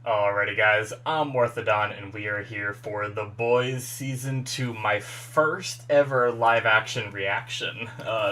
Alrighty, guys, I'm Morthadon, and we are here for The Boys Season 2, my first ever live action reaction.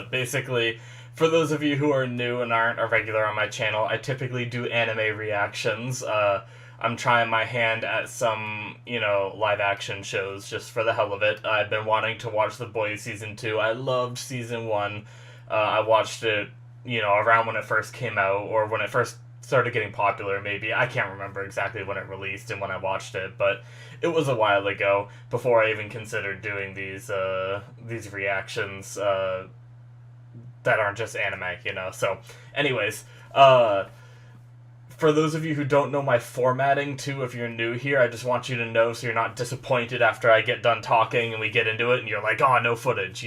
Basically, for those of you who are new and aren't a regular on my channel, I typically do anime reactions. I'm trying my hand at some, live action shows just for the hell of it. I've been wanting to watch The Boys Season 2. I loved Season 1. I watched it, around when it first came out, or when it first started getting popular, maybe. I can't remember exactly when it released and when I watched it, but it was a while ago before I even considered doing these reactions that aren't just anime. So, anyways, uh, for those of you who don't know my formatting too, if you're new here, I just want you to know so you're not disappointed after I get done talking and we get into it and you're like, oh, no footage.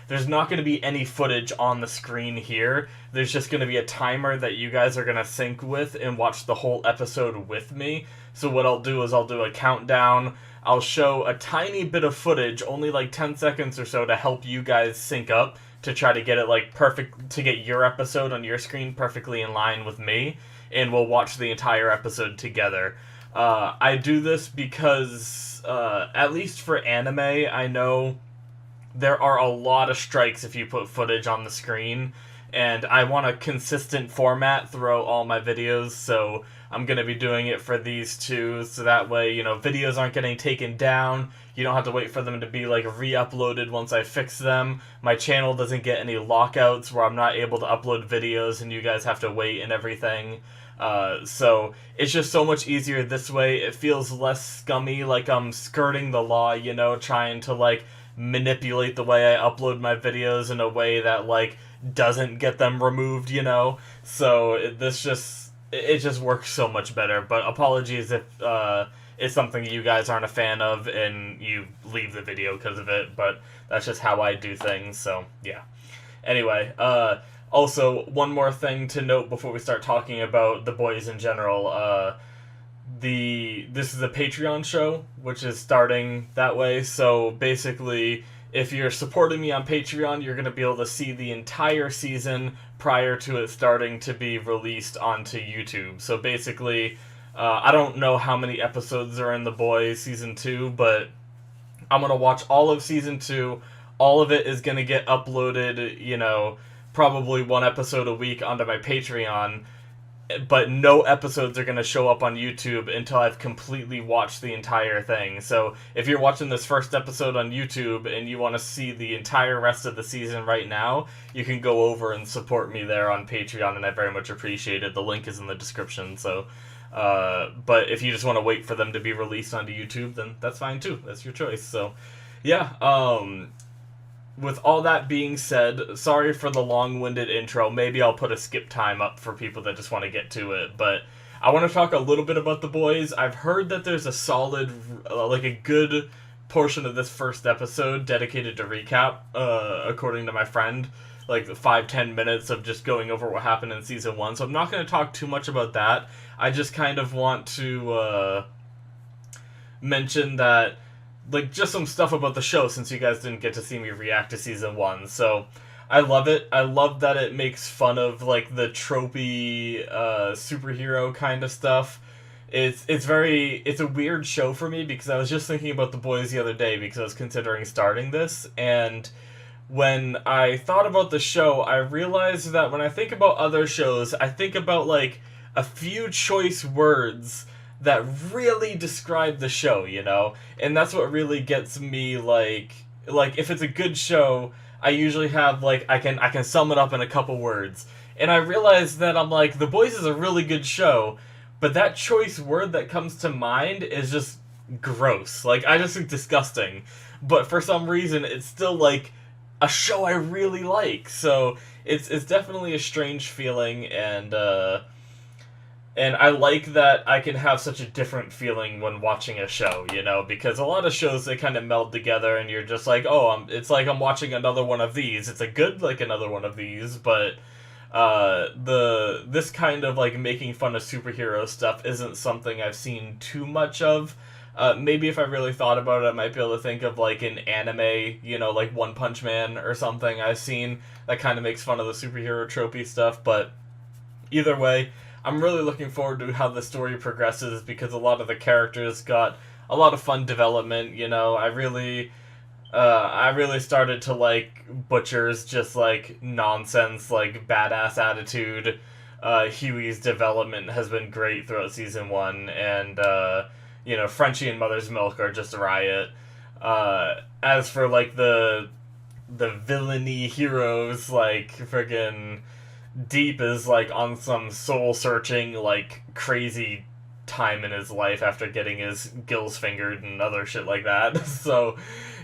There's not going to be any footage on the screen here. There's just going to be a timer that you guys are going to sync with and watch the whole episode with me. So what I'll do is I'll do a countdown. I'll show a tiny bit of footage, only like 10 seconds or so, to help you guys sync up, to try to get it like perfect, to get your episode on your screen perfectly in line with me, and we'll watch the entire episode together. I do this because, at least for anime, I know there are a lot of strikes if you put footage on the screen, and I want a consistent format throughout all my videos, so I'm going to be doing it for these two, so that way, videos aren't getting taken down. You don't have to wait for them to be, re-uploaded once I fix them. My channel doesn't get any lockouts where I'm not able to upload videos and you guys have to wait and everything. So it's just so much easier this way. It feels less scummy, like I'm skirting the law, trying to, manipulate the way I upload my videos in a way that, doesn't get them removed, So it just works so much better. But apologies if it's something you guys aren't a fan of and you leave the video because of it, but that's just how I do things, so yeah. Anyway, also, one more thing to note before we start talking about the boys in general. This is a Patreon show, which is starting that way. So basically, if you're supporting me on Patreon, you're going to be able to see the entire season prior to it starting to be released onto YouTube. So basically, I don't know how many episodes are in The Boys Season 2, but I'm going to watch all of Season 2. All of it is going to get uploaded, probably one episode a week onto my Patreon, but no episodes are going to show up on YouTube until I've completely watched the entire thing. So if you're watching this first episode on YouTube and you want to see the entire rest of the season right now, you can go over and support me there on Patreon, and I very much appreciate it. The link is in the description, so... but if you just want to wait for them to be released onto YouTube, then that's fine too. That's your choice. So, yeah, with all that being said, sorry for the long-winded intro. Maybe I'll put a skip time up for people that just want to get to it, but I want to talk a little bit about the boys. I've heard that there's a solid, a good portion of this first episode dedicated to recap, according to my friend. 5-10 minutes of just going over what happened in Season 1, so I'm not going to talk too much about that. I just kind of want to, mention that just some stuff about the show, since you guys didn't get to see me react to Season 1. So, I love it. I love that it makes fun of, the tropey, superhero kind of stuff. It's a weird show for me, because I was just thinking about The Boys the other day, because I was considering starting this, and when I thought about the show, I realized that when I think about other shows, I think about, a few choice words that really describe the show, And that's what really gets me, if it's a good show, I usually have, I can sum it up in a couple words. And I realized that I'm The Boys is a really good show, but that choice word that comes to mind is just gross. I just think disgusting. But for some reason, it's still, a show I really like. So, it's definitely a strange feeling, and I like that I can have such a different feeling when watching a show, because a lot of shows, they kind of meld together, and you're just it's like I'm watching another one of these. It's a good, another one of these, but, this kind of, making fun of superhero stuff isn't something I've seen too much of. Maybe if I really thought about it, I might be able to think of, an anime, like One Punch Man or something I've seen that kind of makes fun of the superhero tropey stuff, but either way, I'm really looking forward to how the story progresses because a lot of the characters got a lot of fun development. You know, I really started to like Butcher's just like nonsense, like badass attitude. Huey's development has been great throughout season one, and you know, Frenchie and Mother's Milk are just a riot. As for like the villainy heroes, like friggin' Deep is like on some soul searching, like crazy time in his life after getting his gills fingered and other shit like that. So,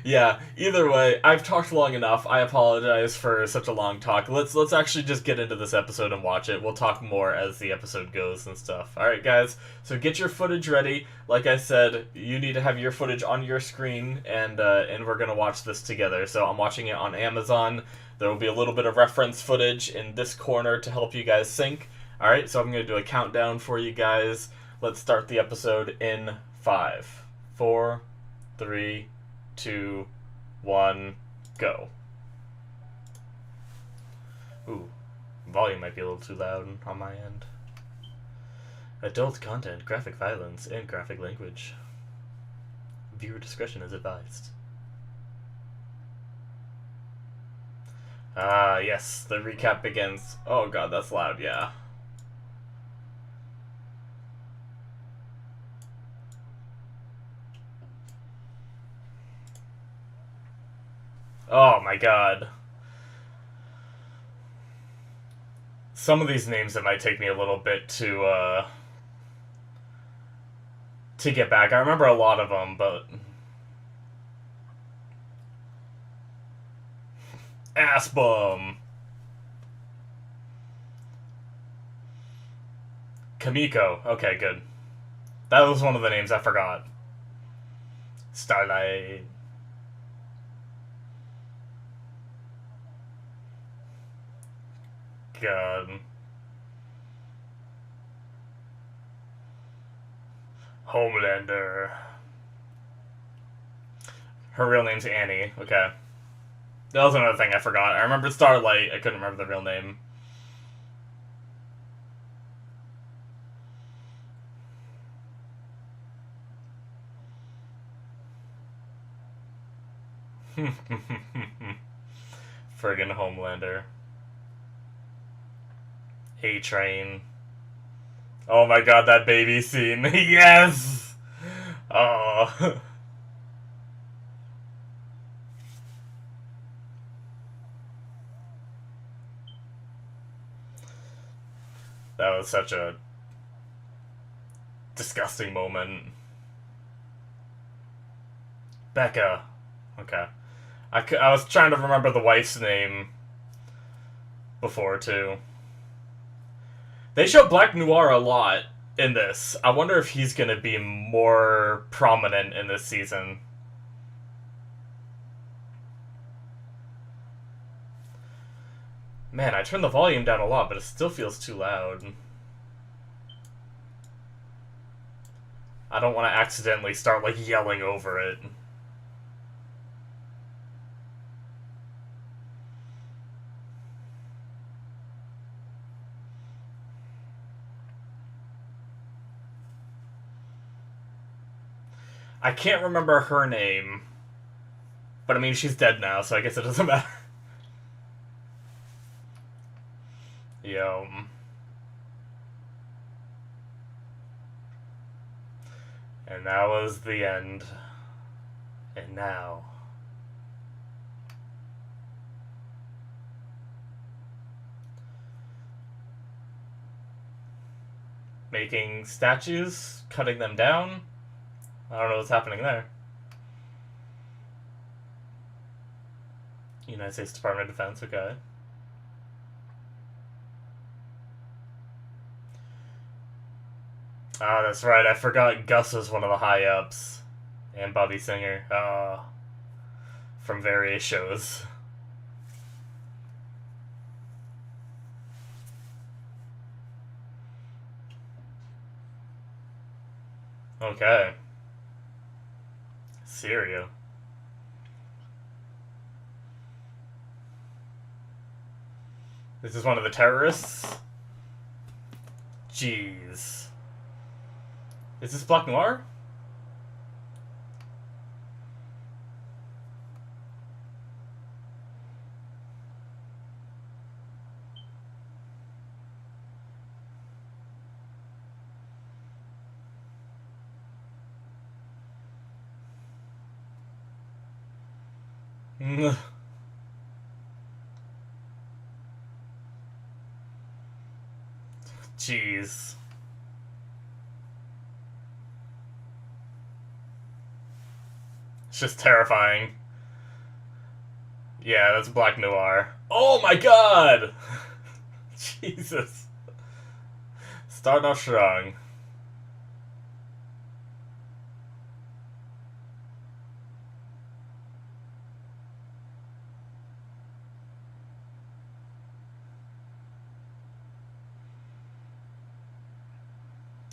yeah. Either way, I've talked long enough. I apologize for such a long talk. Let's actually just get into this episode and watch it. We'll talk more as the episode goes and stuff. All right, guys. So get your footage ready. Like I said, you need to have your footage on your screen, and we're gonna watch this together. So I'm watching it on Amazon. There will be a little bit of reference footage in this corner to help you guys sync. All right, so I'm going to do a countdown for you guys. Let's start the episode in 5, 4, 3, 2, 1, go. Ooh, volume might be a little too loud on my end. Adult content, graphic violence, and graphic language. Viewer discretion is advised. Ah, yes, the recap begins. Oh god, that's loud, yeah. Oh my god. Some of these names, it might take me a little bit to get back. I remember a lot of them, but... Ass bum. Kamiko. Okay, good. That was one of the names I forgot. Starlight. God. Homelander. Her real name's Annie. Okay. That was another thing I forgot. I remembered Starlight. I couldn't remember the real name. Friggin' Homelander. A-Train. Oh my god, that baby scene. Yes! Oh. That was such a disgusting moment. Becca. Okay. I was trying to remember the wife's name before, too. They show Black Noir a lot in this. I wonder if he's going to be more prominent in this season. Man, I turned the volume down a lot, but it still feels too loud. I don't want to accidentally start, like, yelling over it. I can't remember her name. But, I mean, she's dead now, so I guess it doesn't matter. Yo. And that was the end. And now... making statues? Cutting them down? I don't know what's happening there. United States Department of Defense, okay. Ah, that's right, I forgot Gus was one of the high-ups. And Bobby Singer. From various shows. Okay. Syria. This is one of the terrorists? Jeez. Is this Black Noir? Jeez. It's just terrifying. Yeah, that's Black Noir. Oh my god! Jesus. Starting off strong.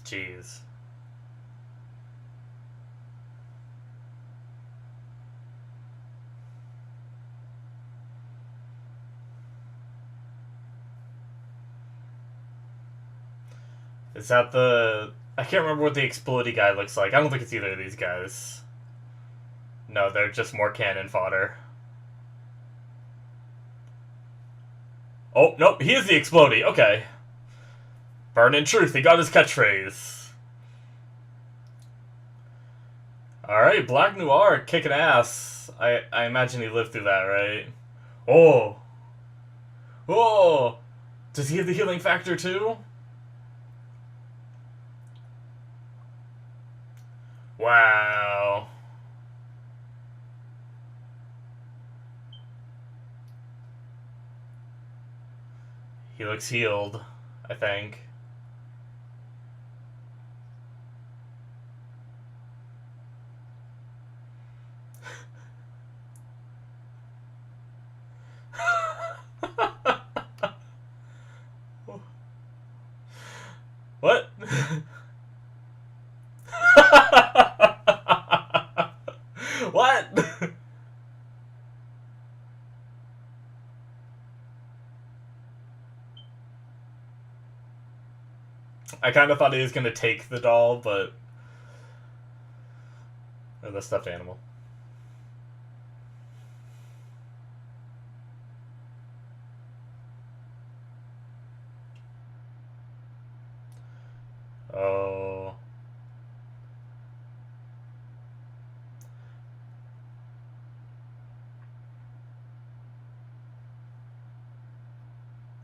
Jeez. Is that the... I can't remember what the explodey guy looks like. I don't think it's either of these guys. No, they're just more cannon fodder. Oh, nope, he is the explodey. Okay. Burn in truth, he got his catchphrase. Alright, Black Noir kicking ass. I imagine he lived through that, right? Oh. Oh. Does he have the healing factor too? Wow. He looks healed, I think. What? What? I kind of thought he was going to take the doll, but... Or the stuffed animal. Oh...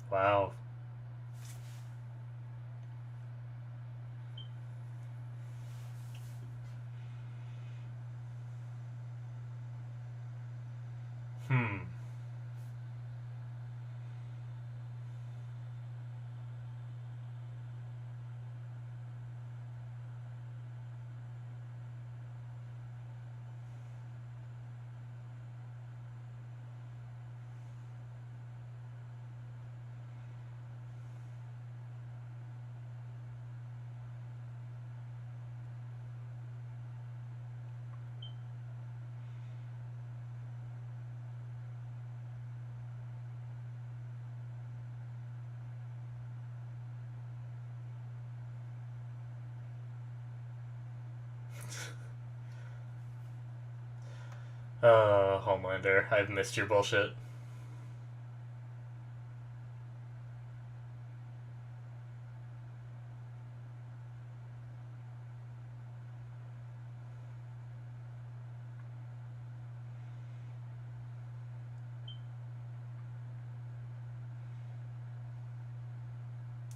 Wow. Hmm. Homelander, I've missed your bullshit.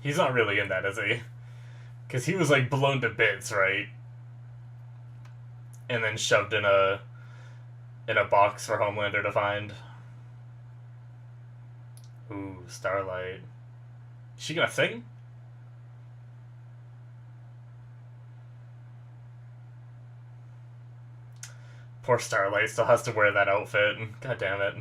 He's not really in that, is he? Because he was, like, blown to bits, right? And then shoved in a box for Homelander to find. Ooh, Starlight. Is she gonna sing? Poor Starlight still has to wear that outfit. God damn it.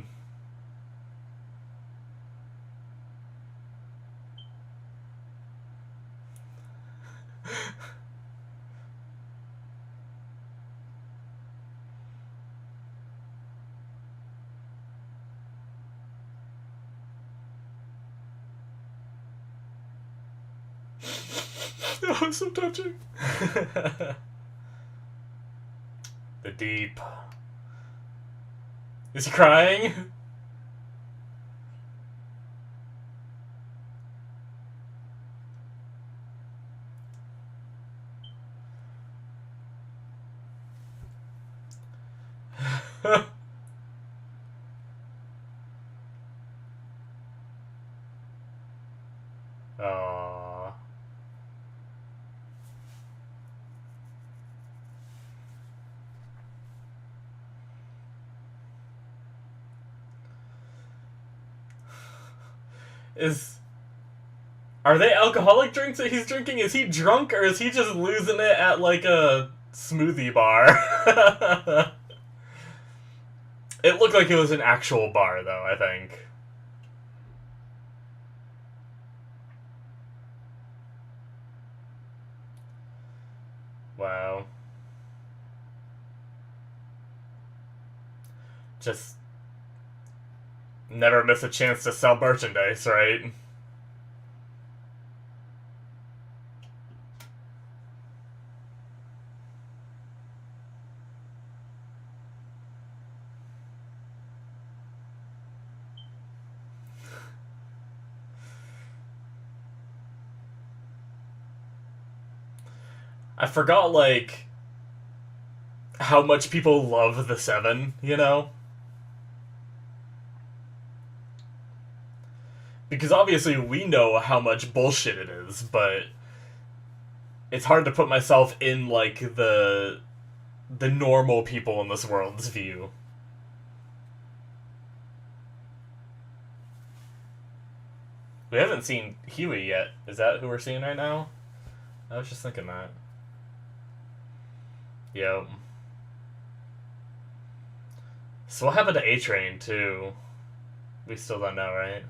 Oh, so touching. The deep. Is he crying? Aww. Are they alcoholic drinks that he's drinking? Is he drunk, or is he just losing it at, like, a smoothie bar? It looked like it was an actual bar, though, I think. Wow. Just never miss a chance to sell merchandise, right? I forgot, like, how much people love the Seven, you know? Because obviously we know how much bullshit it is, but it's hard to put myself in, like, the normal people in this world's view. We haven't seen Huey yet. Is that who we're seeing right now? I was just thinking that. Yep. So what happened to A-Train, too? We still don't know, right?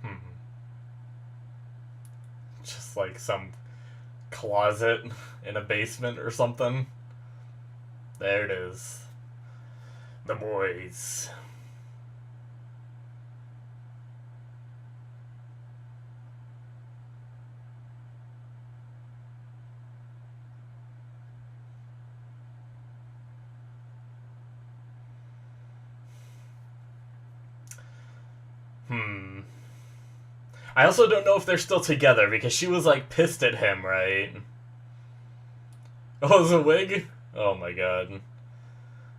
Hmm. Just like some closet in a basement or something. There it is. The boys. Hmm. I also don't know if they're still together because she was like pissed at him, right? Oh, it was a wig? Oh my god.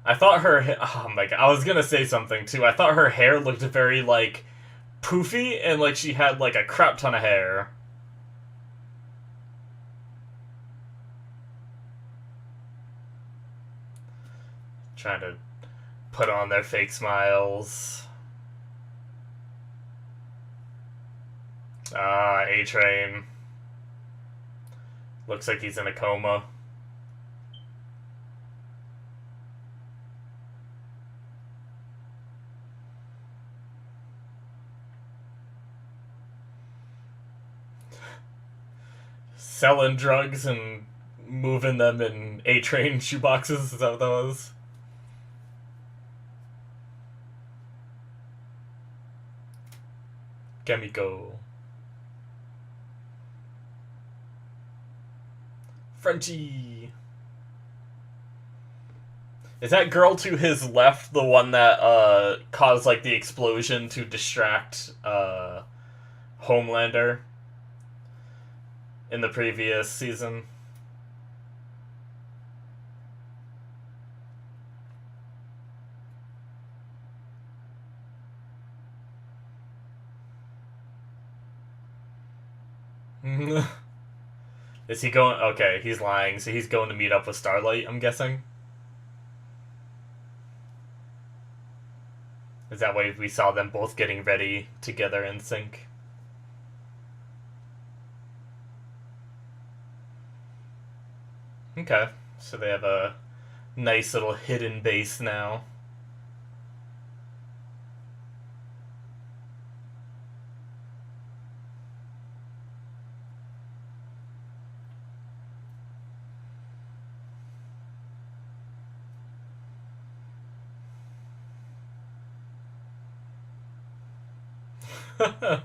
I thought her. Oh my god. I was gonna say something too. I thought her hair looked very like poofy and like she had like a crap ton of hair. Trying to put on their fake smiles. Ah, A-Train. Looks like he's in a coma. Selling drugs and moving them in A-Train shoeboxes. Is that what that was? Chemical. Frenchie. Is that girl to his left the one that caused like the explosion to distract Homelander in the previous season? Is he going? Okay, he's lying. So he's going to meet up with Starlight, I'm guessing. Is that why we saw them both getting ready together in sync? Okay, so they have a nice little hidden base now. That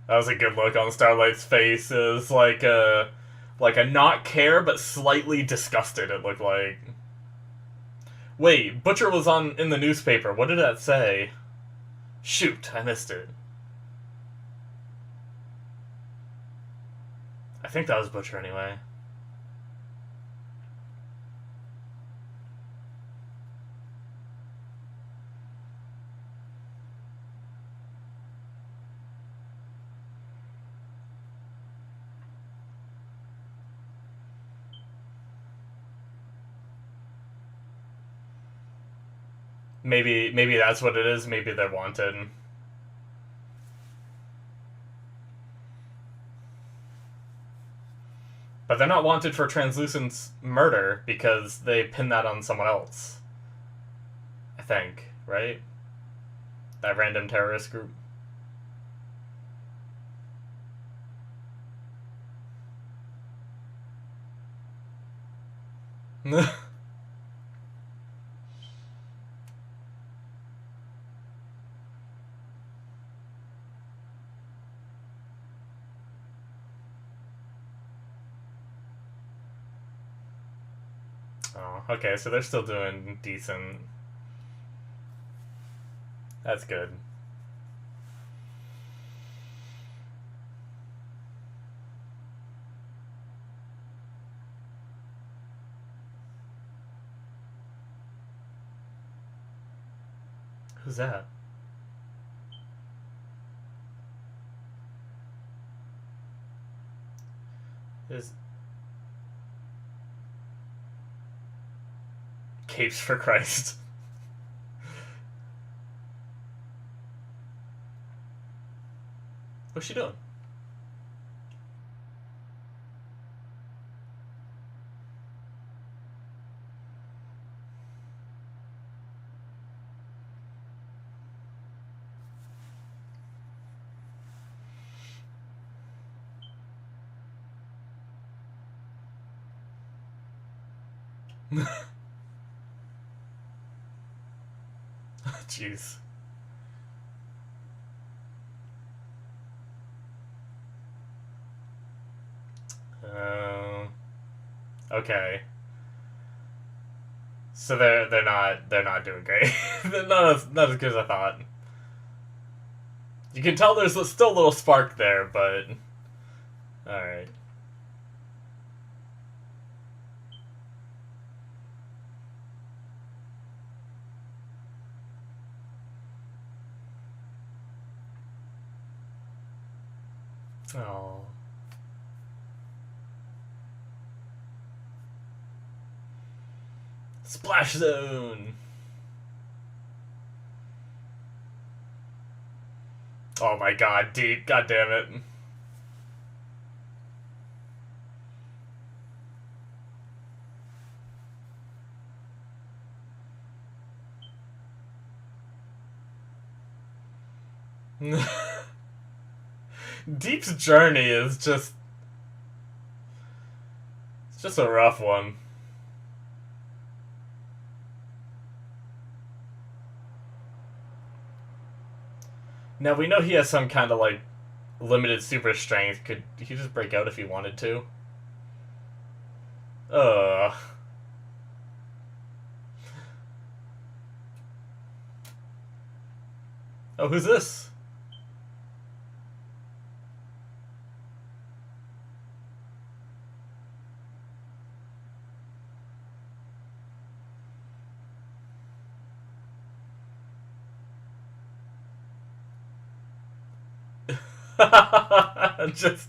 was a good look on Starlight's face. It was like a not care but slightly disgusted. It looked like. Wait, Butcher was on in the newspaper. What did that say? Shoot, I missed it. I think that was Butcher anyway. Maybe that's what it is. Maybe they're wanted. But they're not wanted for Translucent's murder because they pin that on someone else. I think, right? That random terrorist group. Oh, okay, so they're still doing decent. That's good. Who's that? Is Capes for Christ. What's she doing? Jeez. Um. Okay. So they're not doing great. They're not as good as I thought. You can tell there's still a little spark there, but all right. Oh. Splash zone. Oh my god, deep. God damn it. Deep's journey is just it's just a rough one. Now we know he has some kind of like limited super strength. Could he just break out if he wanted to? Ugh. Oh, who's this? Just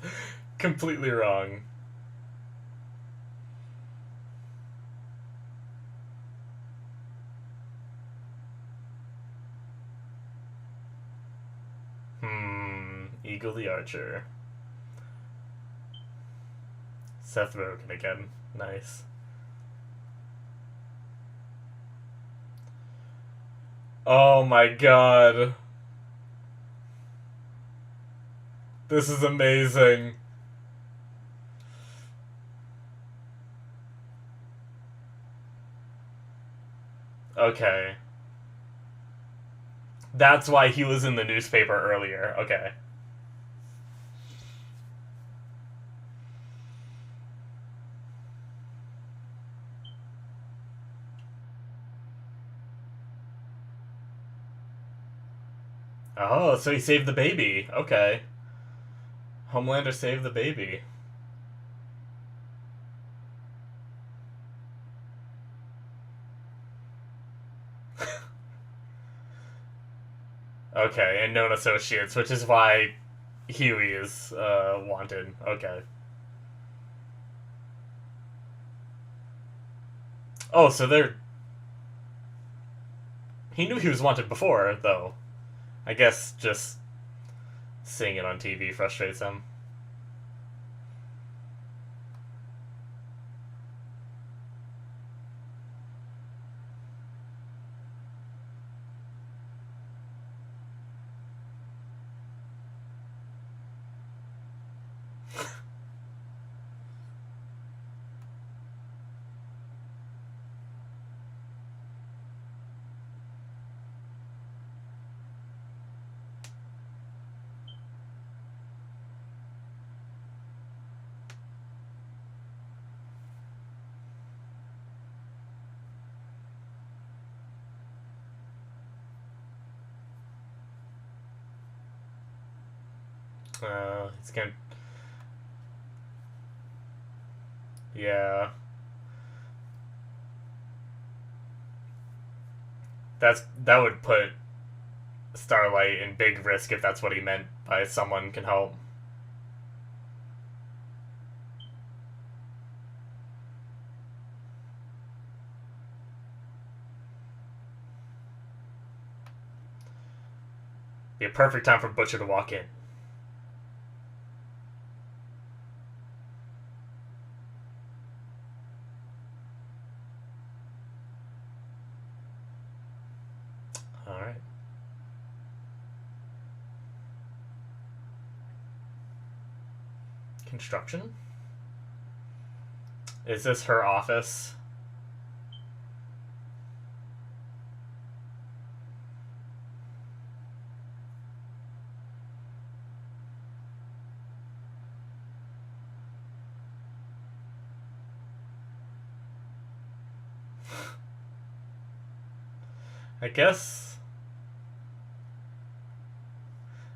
completely wrong. Eagle the Archer. Seth Rogen again. Nice. Oh my god. This is amazing. Okay. That's why he was in the newspaper earlier. Okay. Oh, so he saved the baby. Okay. Homelander saved the baby. Okay, and known associates, which is why Huey is wanted. Okay. Oh, so they're. He knew he was wanted before, though. I guess just seeing it on TV frustrates him. It's gonna. Yeah. That would put Starlight in big risk if that's what he meant by someone can help. Be a perfect time for Butcher to walk in. Alright. Construction? Is this her office? I guess.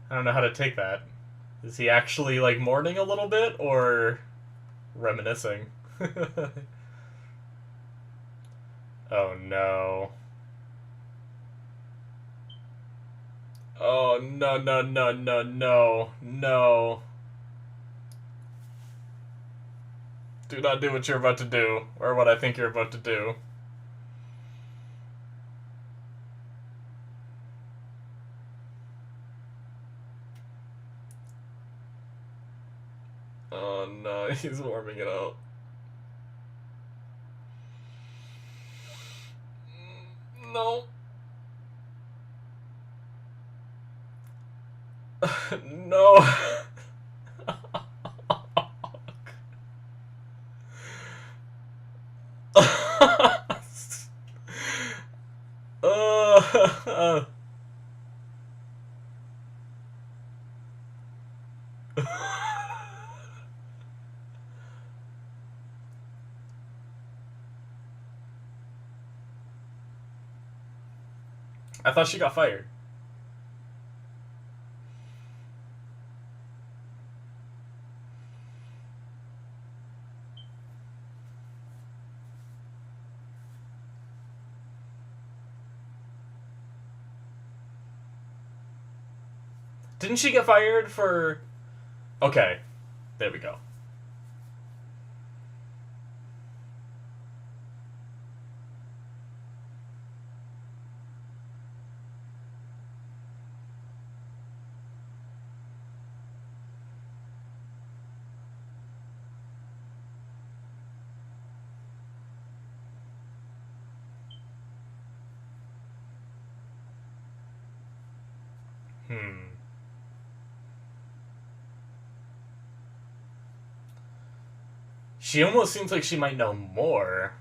I don't know how to take that. Is he actually, like, mourning a little bit, or reminiscing? Oh no. Oh no, no, no, no, no, no. Do not do what you're about to do, or what I think you're about to do. Oh no, he's warming it up. No. No. uh, I thought she got fired. Didn't she get fired for... Okay, there we go. Hmm. She almost seems like she might know more.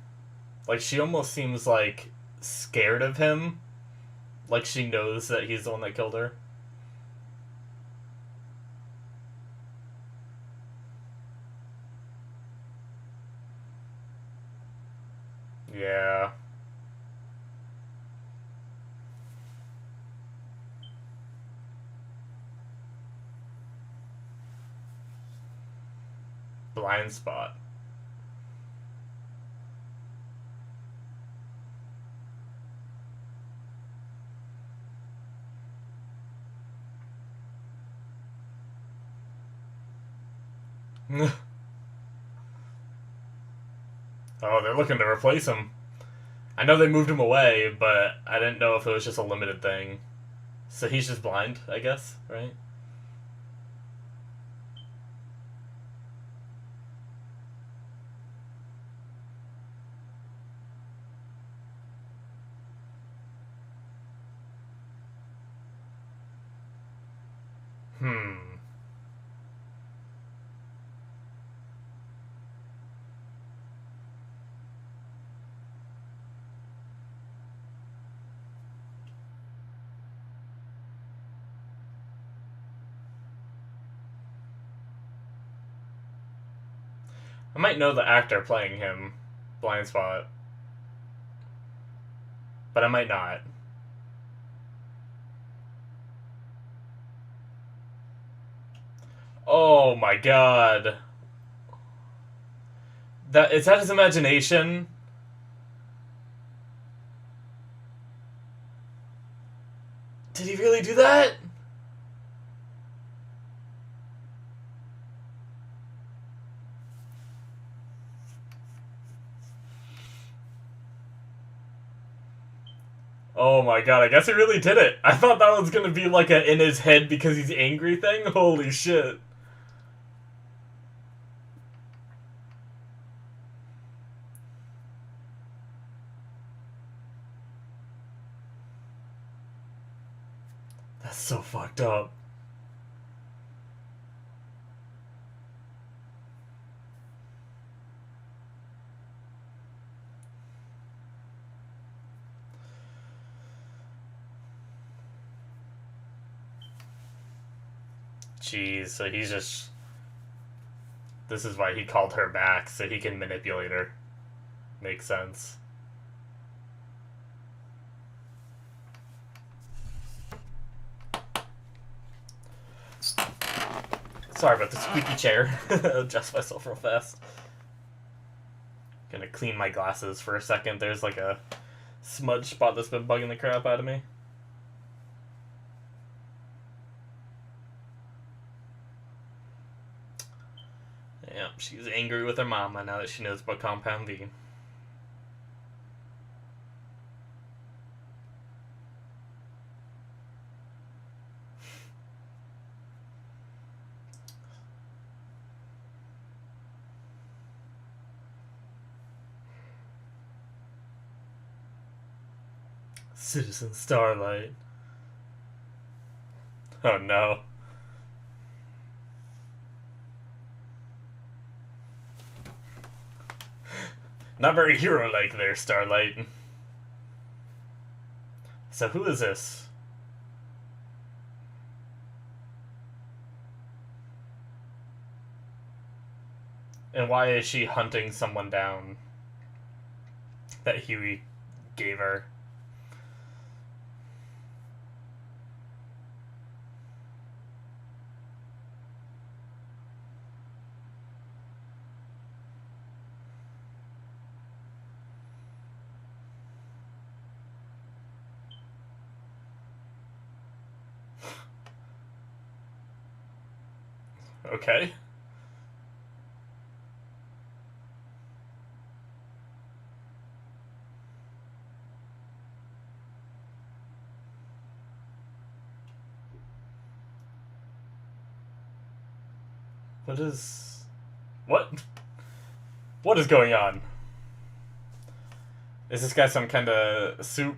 Like, she almost seems, like, scared of him Like she knows that he's the one that killed her. Yeah. Blind spot. Oh, they're looking to replace him. I know they moved him away, but I didn't know if it was just a limited thing. So he's just blind, I guess, right? Hmm. I might know the actor playing him, Blind Spot, but I might not. Oh my god. That is that his imagination? Did he really do that? Oh my god, I guess he really did it. I thought that was gonna be like a in his head because he's angry thing. Holy shit. That's so fucked up. Jeez, so he's just. This is why he called her back, so he can manipulate her. Makes sense. Sorry about the squeaky chair. Adjust myself real fast. Gonna clean my glasses for a second. There's like a smudge spot that's been bugging the crap out of me. Yeah, she's angry with her mama now that she knows about Compound V. Citizen Starlight. Oh no. Not very hero-like there, Starlight. So who is this? And why is she hunting someone down that Huey gave her? Okay. What is... What? What is going on? Is this guy some kind of soup?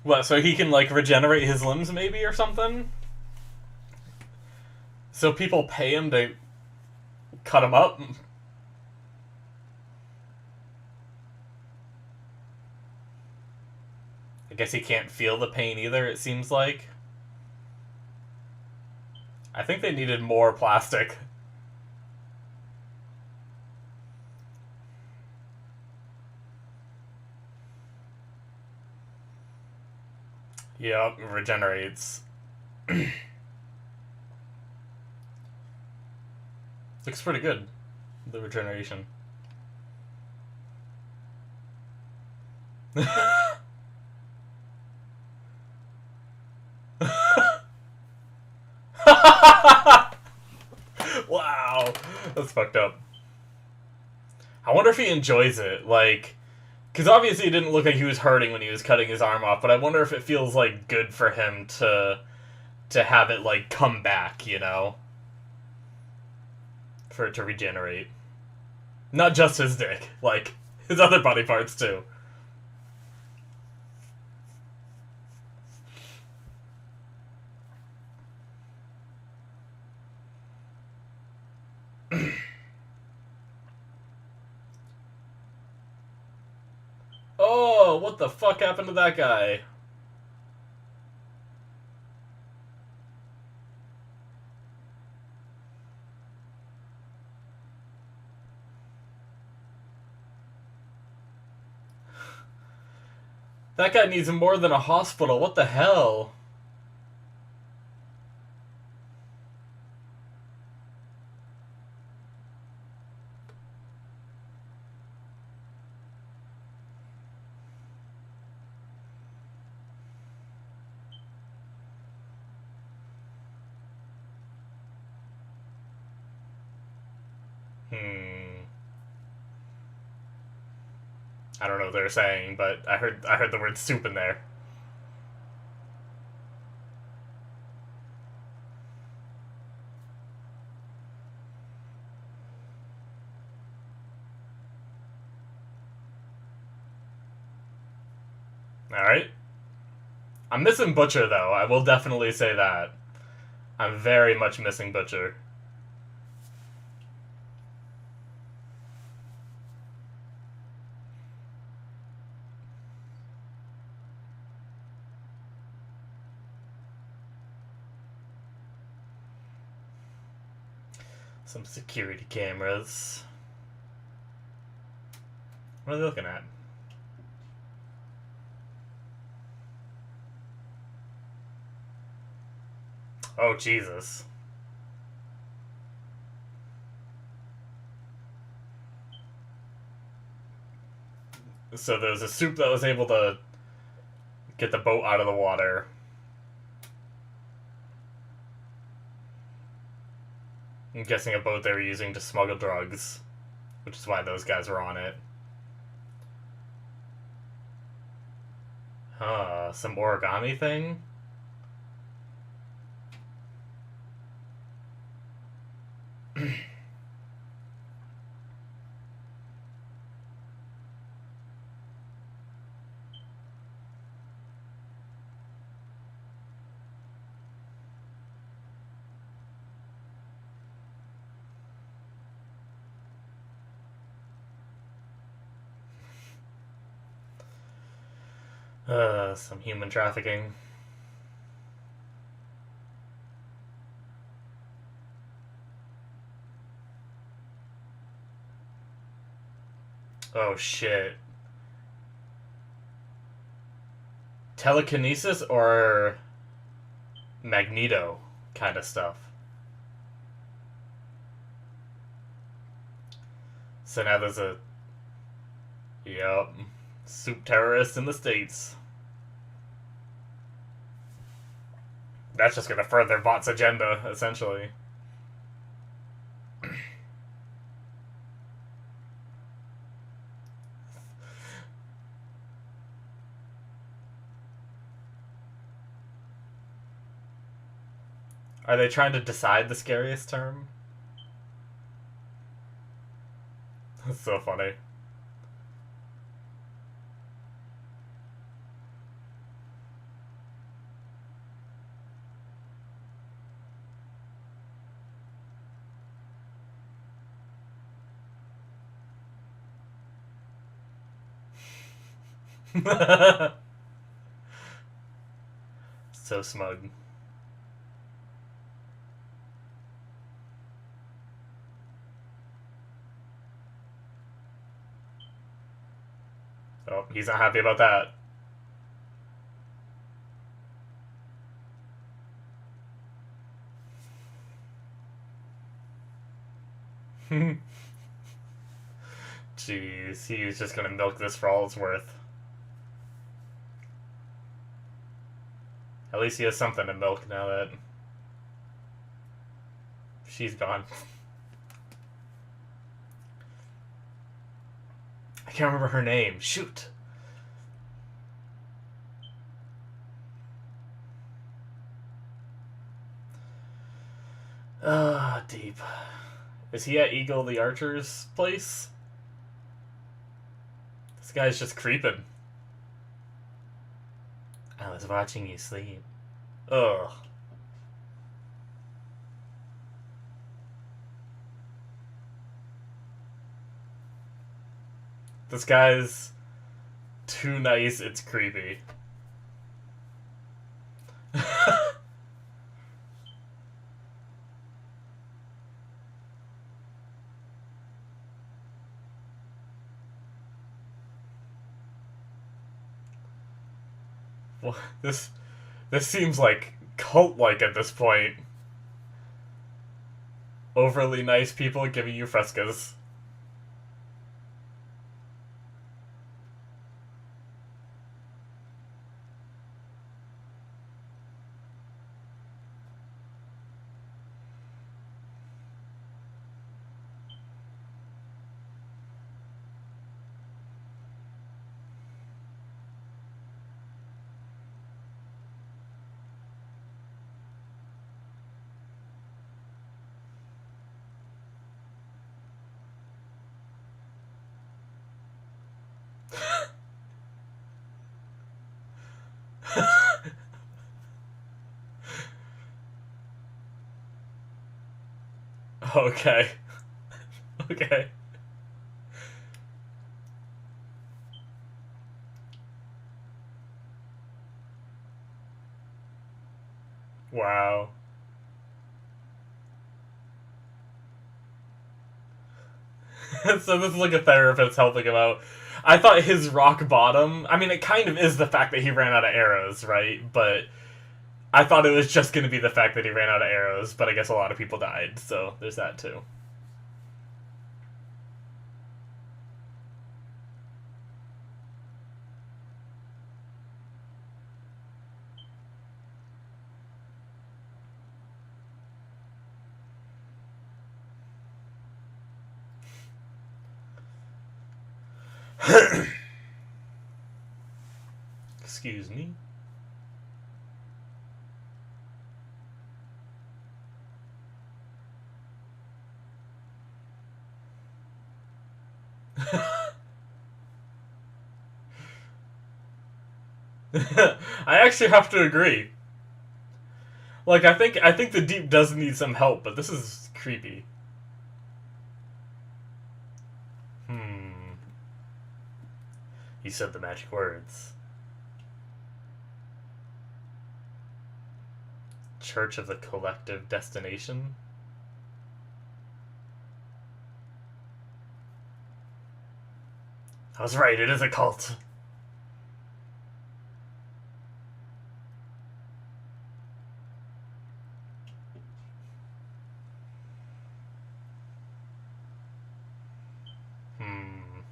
What, so he can, like, regenerate his limbs, maybe, or something? So people pay him to cut him up? I guess he can't feel the pain either, it seems like. I think they needed more plastic. Yep, regenerates. Looks pretty good, the regeneration. Wow, that's fucked up. I wonder if he enjoys it, like, because obviously it didn't look like he was hurting when he was cutting his arm off, but I wonder if it feels like good for him to have it like come back, you know, for it to regenerate. Not just his dick, like his other body parts too. Oh, what the fuck happened to that guy? That guy needs more than a hospital. What the hell? Hmm. I don't know what they're saying, but I heard the word soup in there. All right. I'm missing Butcher though. I will definitely say that. I'm very much missing Butcher. Some security cameras. What are they looking at? Oh, Jesus. So there's a soup that was able to get the boat out of the water. I'm guessing a boat they were using to smuggle drugs, which is why those guys were on it. Huh, some origami thing? Some human trafficking. Oh shit. Telekinesis or Magneto kind of stuff. So now there's a... Yep. Soup terrorist in the States. That's just gonna further Bot's agenda, essentially. Are they trying to decide the scariest term? That's so funny. So smug. Oh, he's not happy about that. Jeez, he's just gonna milk this for all it's worth. At least he has something to milk now that she's gone. I can't remember her name. Shoot. Ah, deep. Is he at Eagle the Archer's place? This guy's just creeping. I was watching you sleep. Ugh. This guy's too nice, it's creepy. Well, this seems like cult-like at this point. Overly nice people giving you frescoes. Okay. Okay. Wow. So this is like a therapist helping him out. I thought his rock bottom. I mean, it kind of is the fact that he ran out of arrows, right? But I thought it was just going to be the fact that he ran out of arrows. But I guess a lot of people died, so there's that too. Excuse me. I actually have to agree. Like I think the deep does need some help, but this is creepy. Hmm. He said the magic words. Church of the Collective Destination. I was right, it is a cult.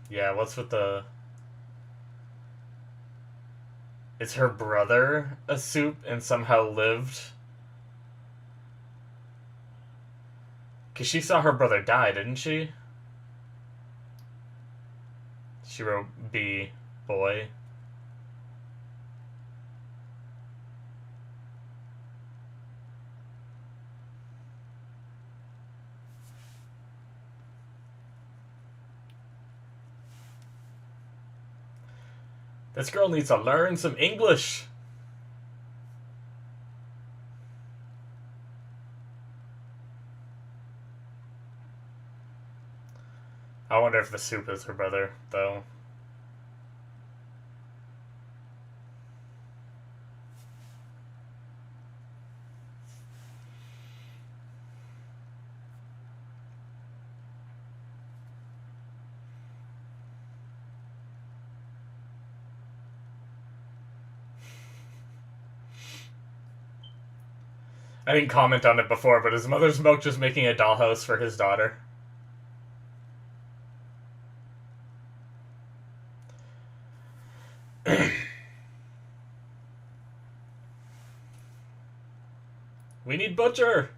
Yeah, what's with the... Is her brother a soup and somehow lived? Because she saw her brother die, didn't she? She wrote B, boy. This girl needs to learn some English. I wonder if the soup is her brother, though. I didn't comment on it before, but is Mother's Milk just making a dollhouse for his daughter? We need Butcher!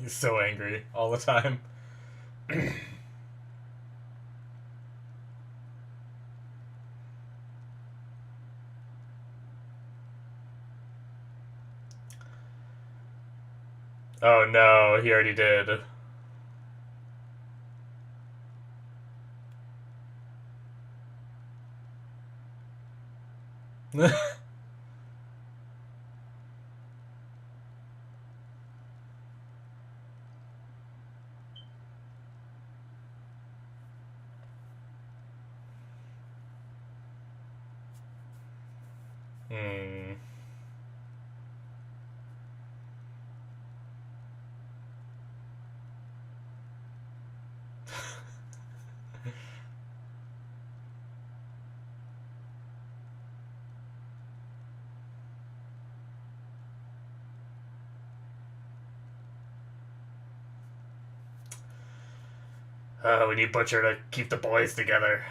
He's so angry all the time. Oh no, he already did. Hmm. We need Butcher to keep the boys together.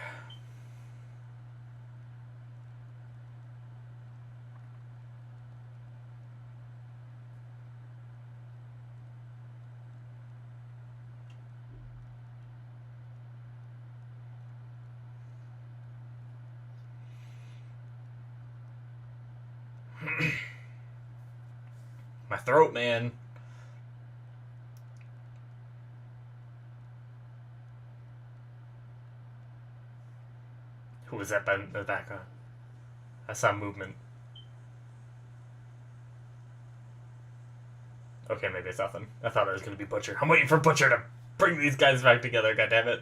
My throat, man. Who was that in the background? I saw movement. Okay, maybe it's nothing. I thought it was going to be Butcher. I'm waiting for Butcher to bring these guys back together, goddammit.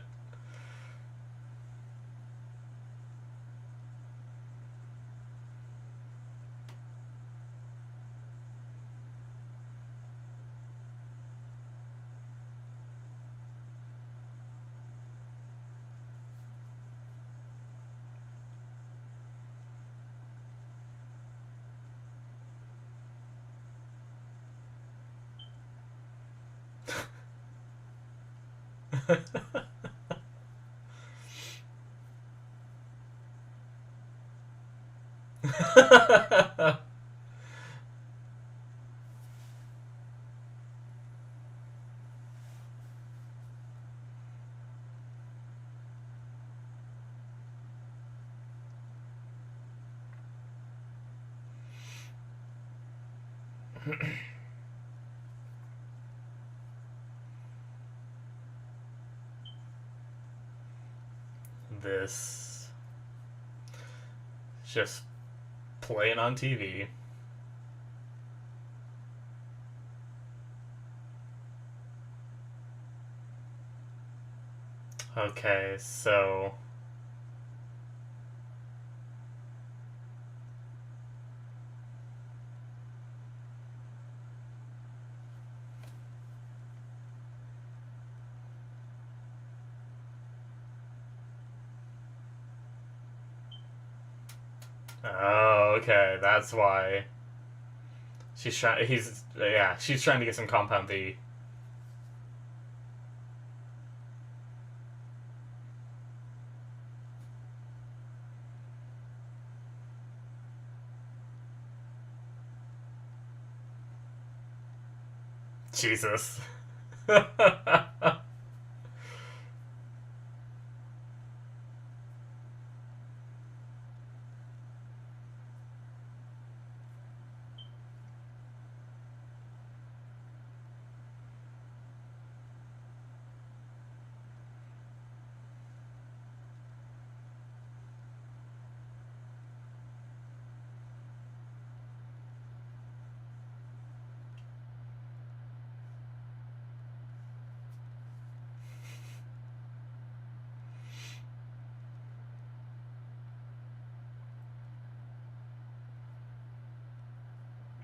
This just playing on TV. Okay, so oh, okay, that's why she's trying. She's trying to get some Compound V. Jesus.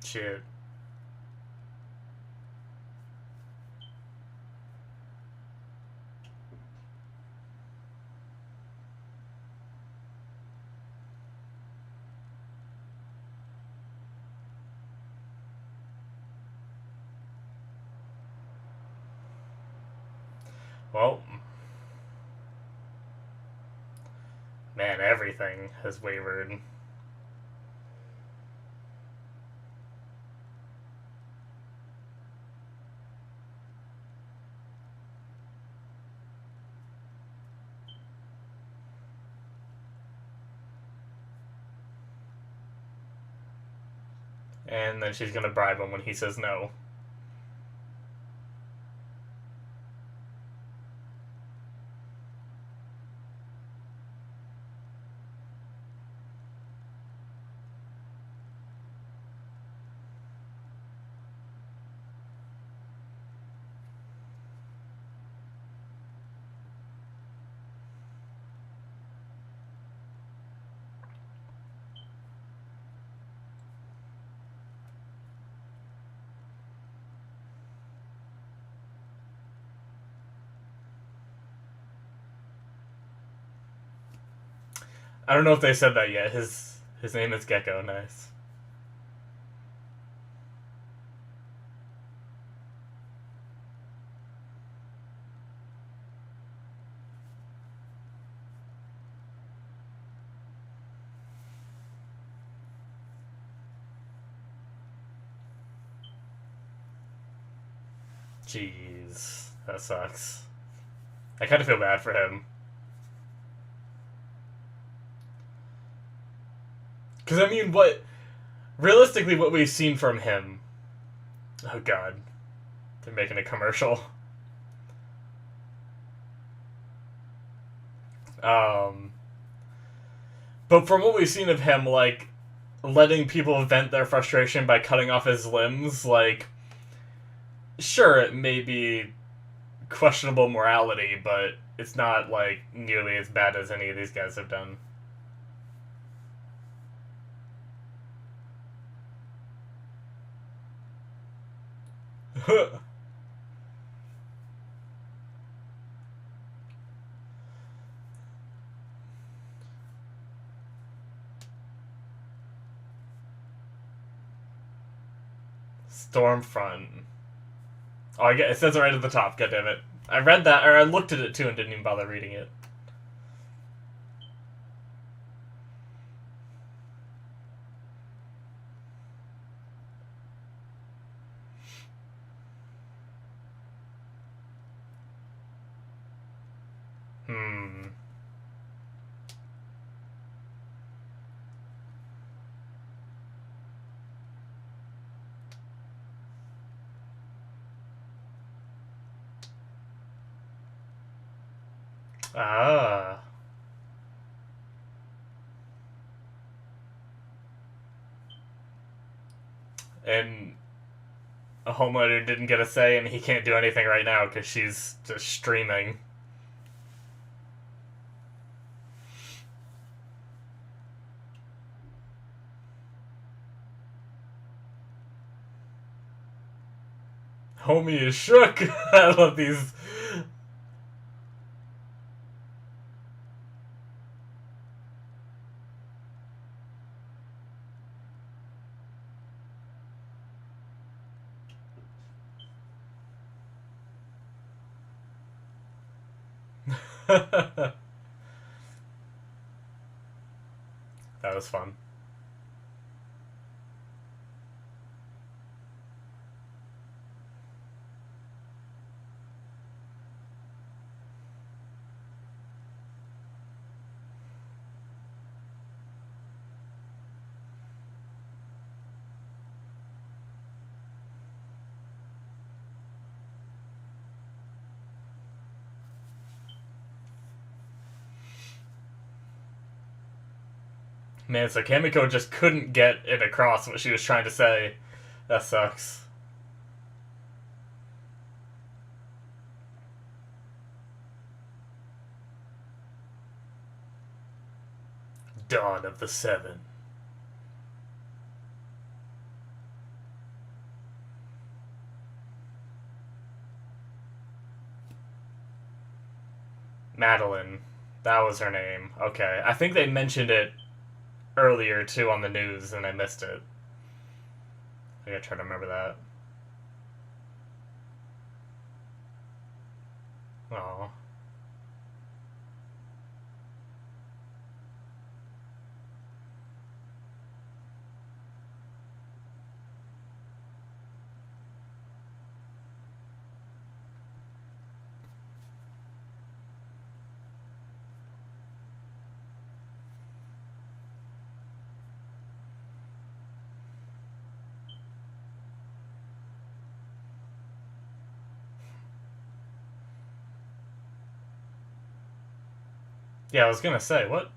Shit. Well, man, everything has wavered. And then she's gonna bribe him when he says no. I don't know if they said that yet. His name is Gecko. Nice. Jeez, that sucks. I kind of feel bad for him. Because, I mean, realistically, what we've seen from him. Oh, God. They're making a commercial. But from what we've seen of him, like, letting people vent their frustration by cutting off his limbs, like, sure, it may be questionable morality, but it's not, like, nearly as bad as any of these guys have done. Stormfront. Oh, it says it right at the top. God damn it! I read that, or I looked at it too, and didn't even bother reading it. Hmm. Ah. And a Homelander didn't get a say, and he can't do anything right now because she's just streaming. Homie is shook. I love these. That was fun. Man, so Kamiko just couldn't get it across what she was trying to say. That sucks. Dawn of the Seven. Madeline. That was her name. Okay. I think they mentioned it earlier, too, on the news, and I missed it. I gotta try to remember that. Oh. Yeah, I was gonna say, what?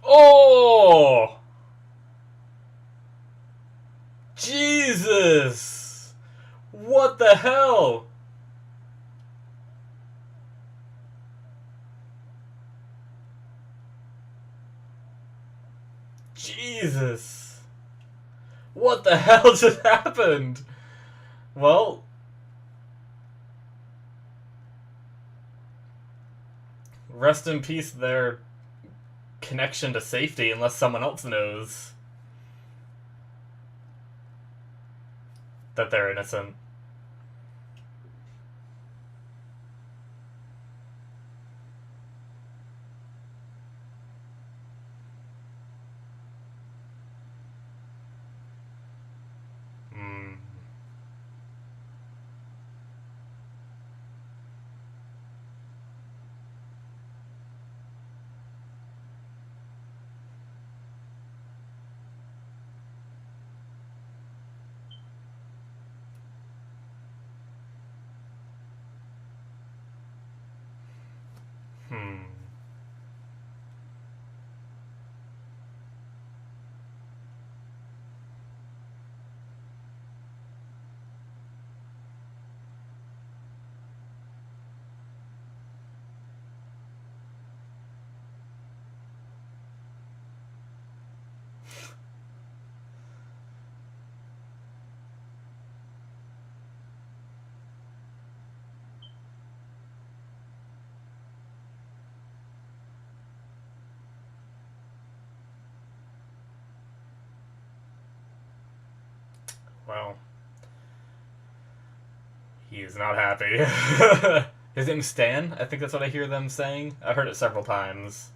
Oh! Jesus! What the hell? Jesus! What the hell just happened? Well, rest in peace their connection to safety unless someone else knows that they're innocent. Hmm. Hmm. Well, he is not happy. His name's Stan? I think that's what I hear them saying. I've heard it several times.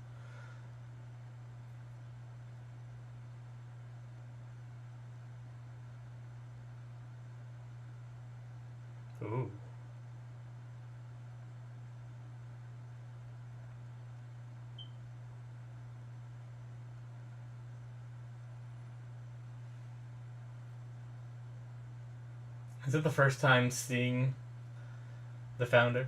Ooh. Is it the first time seeing the founder?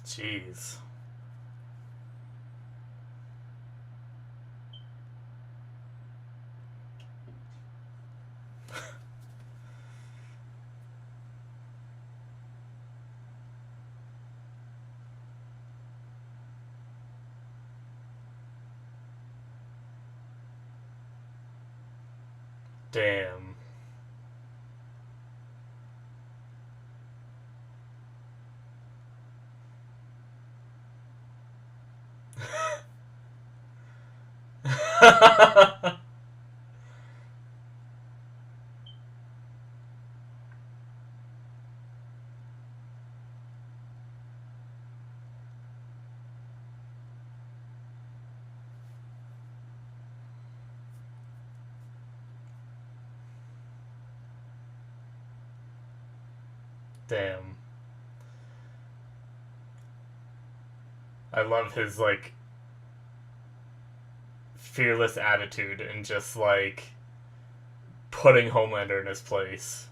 Jeez. Damn. Damn. I love his, like, fearless attitude and just, like, putting Homelander in his place.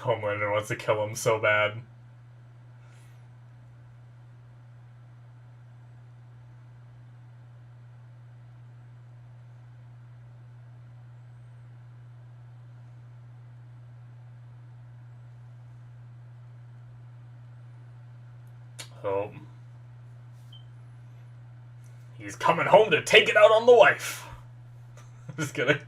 Homelander wants to kill him so bad. Oh. He's coming home to take it out on the wife. Just kidding.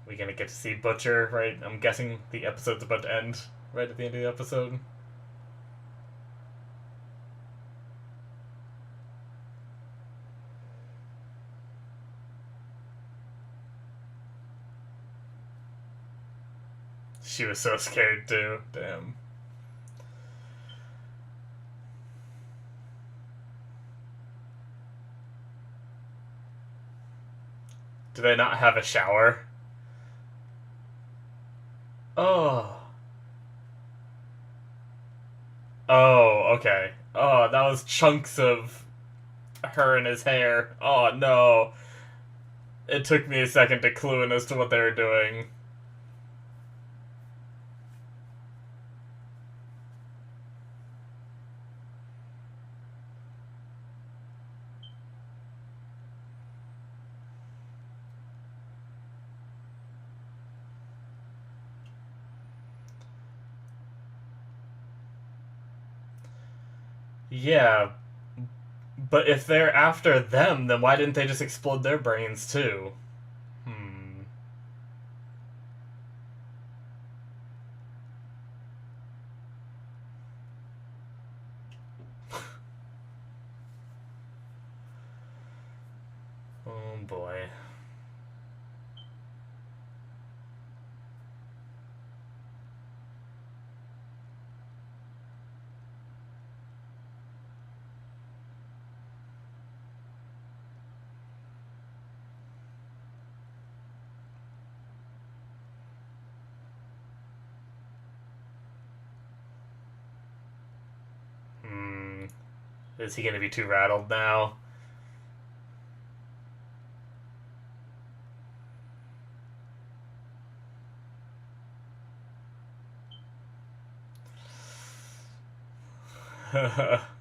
We gonna get to see Butcher, right? I'm guessing the episode's about to end right at the end of the episode. She was so scared too. Damn. Do they not have a shower? Oh. Oh, okay. Oh, that was chunks of her and his hair. Oh, no. It took me a second to clue in as to what they were doing. Yeah, but if they're after them, then why didn't they just explode their brains too? Hmm. Oh boy. Hmm. Is he gonna be too rattled now?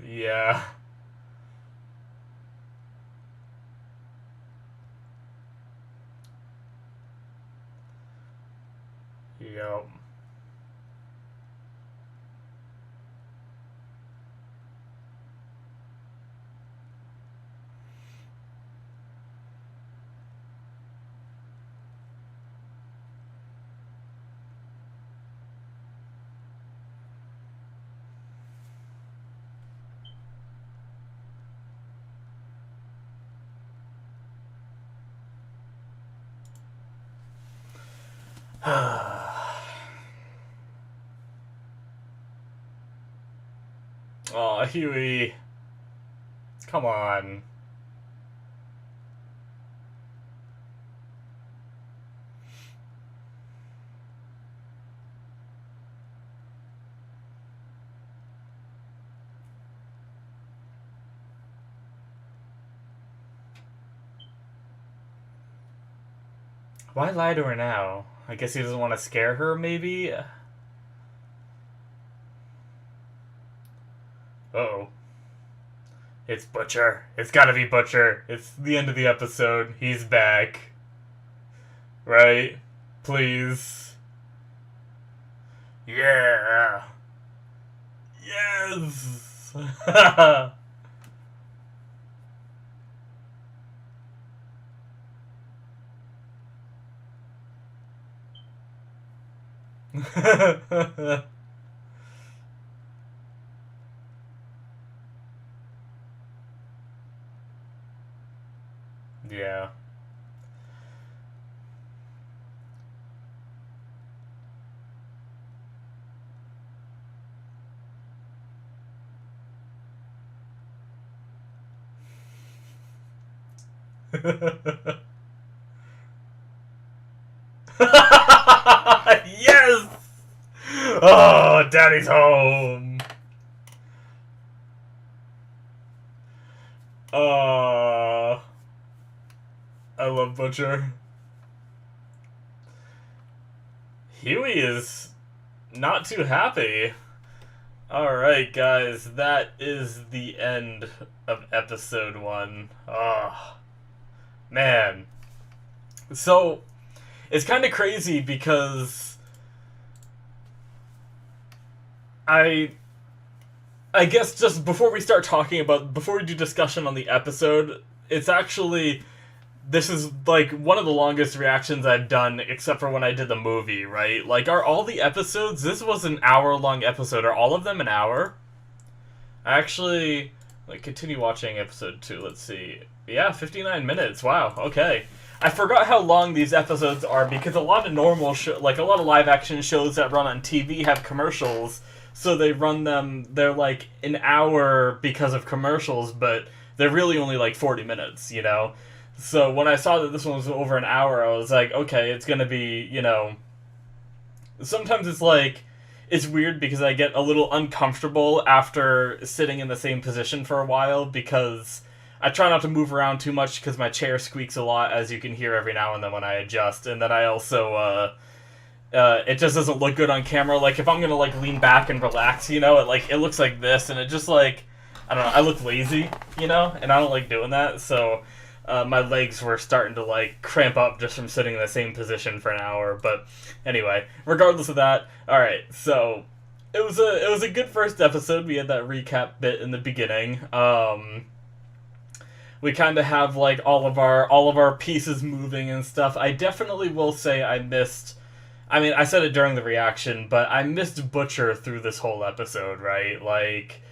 Yeah. Yep. Oh, Huey. Come on. Why lie to her now? I guess he doesn't want to scare her, maybe? Uh-oh. It's Butcher. It's gotta be Butcher. It's the end of the episode. He's back. Right? Please. Yeah. Yes! Yeah. Yes! Oh, Daddy's home. Uh, I love Butcher. Huey is not too happy. Alright, guys, that is the end of episode 1. Oh, man. So, it's kind of crazy because I guess just before we start talking about, before we do discussion on the episode, it's actually, this is like one of the longest reactions I've done, except for when I did the movie, right? Like, are all the episodes, this was an hour-long episode, are all of them an hour? I actually, like, continue watching episode 2, let's see. Yeah, 59 minutes, wow, okay. I forgot how long these episodes are, because a lot of normal, like, a lot of live-action shows that run on TV have commercials, so they run them, they're like an hour because of commercials, but they're really only like 40 minutes, you know? So when I saw that this one was over an hour, I was like, okay, it's gonna be, you know... Sometimes it's like, it's weird because I get a little uncomfortable after sitting in the same position for a while, because I try not to move around too much because my chair squeaks a lot, as you can hear every now and then when I adjust, and then I also, it just doesn't look good on camera. Like, if I'm gonna, like, lean back and relax, you know, it looks like this, and it just, like, I don't know, I look lazy, you know, and I don't like doing that, so my legs were starting to, like, cramp up just from sitting in the same position for an hour. But anyway, regardless of that, alright, so it was a good first episode. We had that recap bit in the beginning. We kind of have, like, all of our pieces moving and stuff. I definitely will say I missed, I mean, I said it during the reaction, but I missed Butcher through this whole episode, right? Like,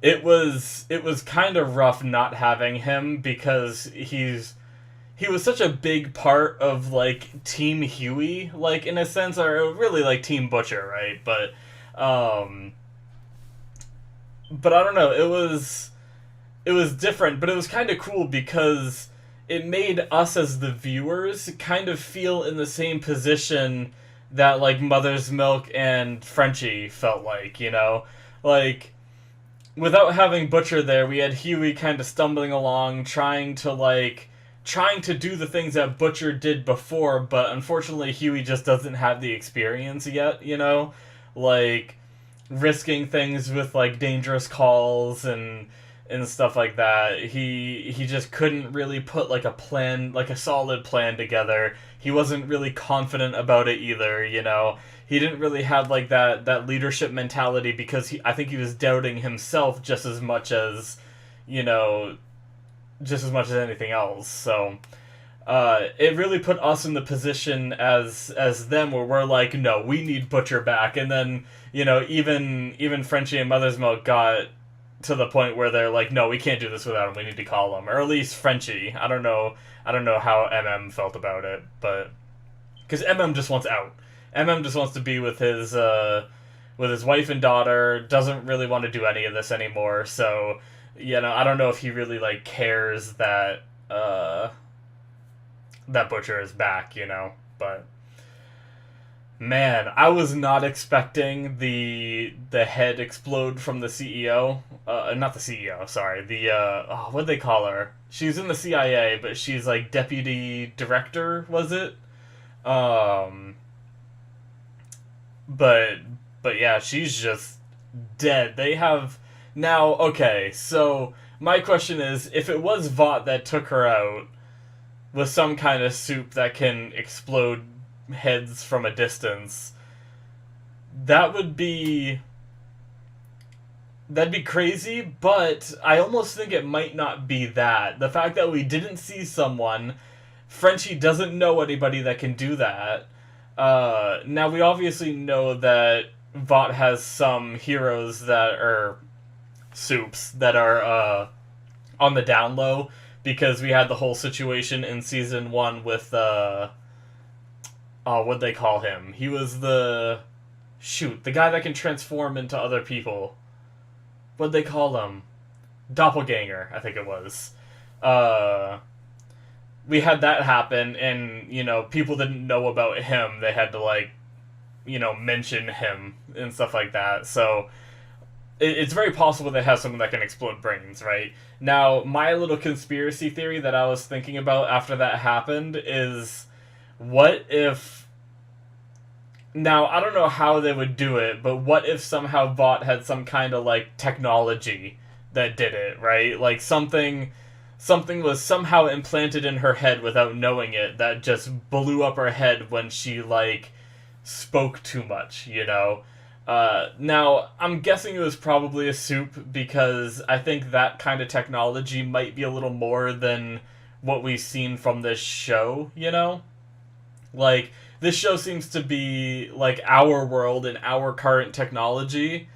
it was kind of rough not having him, because he was such a big part of, like, Team Huey, like, in a sense, or really, like, Team Butcher, right? But I don't know, it was different, but it was kind of cool because it made us as the viewers kind of feel in the same position that, like, Mother's Milk and Frenchie felt like, you know? Like, without having Butcher there, we had Huey kind of stumbling along, trying to do the things that Butcher did before, but unfortunately Huey just doesn't have the experience yet, you know? Like, risking things with, like, dangerous calls and stuff like that. He just couldn't really put, like, a plan, like a solid plan together. He wasn't really confident about it either, you know? He didn't really have, like, that leadership mentality, because I think he was doubting himself just as much as, you know, just as much as anything else. So it really put us in the position as them, where we're like, no, we need Butcher back. And then, you know, even Frenchie and Mother's Milk got to the point where they're like, no, we can't do this without him. We need to call him, or at least Frenchie. I don't know how MM felt about it, but because MM just wants out. MM just wants to be with his wife and daughter. Doesn't really want to do any of this anymore. So, you know, I don't know if he really, like, cares that that Butcher is back, you know. But man, I was not expecting the head explode from the CEO. Not the CEO, sorry. The what'd they call her? She's in the CIA, but she's, like, deputy director, was it? But yeah, she's just dead. They have now. Okay, so my question is, if it was Vought that took her out with some kind of soup that can explode heads from a distance, that would be That'd be crazy, but I almost think it might not be that. The fact that we didn't see someone, Frenchie doesn't know anybody that can do that. Now, we obviously know that Vought has some heroes that are soups that are on the down low, because we had the whole situation in season 1 with, what'd they call him? He was the guy that can transform into other people. What'd they call him? Doppelganger, I think it was. Uh, we had that happen, and people didn't know about him. They had to mention him and stuff like that. So it's very possible they have someone that can explode brains, right? Now, my little conspiracy theory that I was thinking about after that happened is, what if... Now, I don't know how they would do it, but what if somehow Vought had some kind of, technology that did it, right? Like, something was somehow implanted in her head without knowing it that just blew up her head when she, spoke too much, Now, I'm guessing it was probably a soup, because I think that kind of technology might be a little more than what we've seen from this show, this show seems to be, our world and our current technology,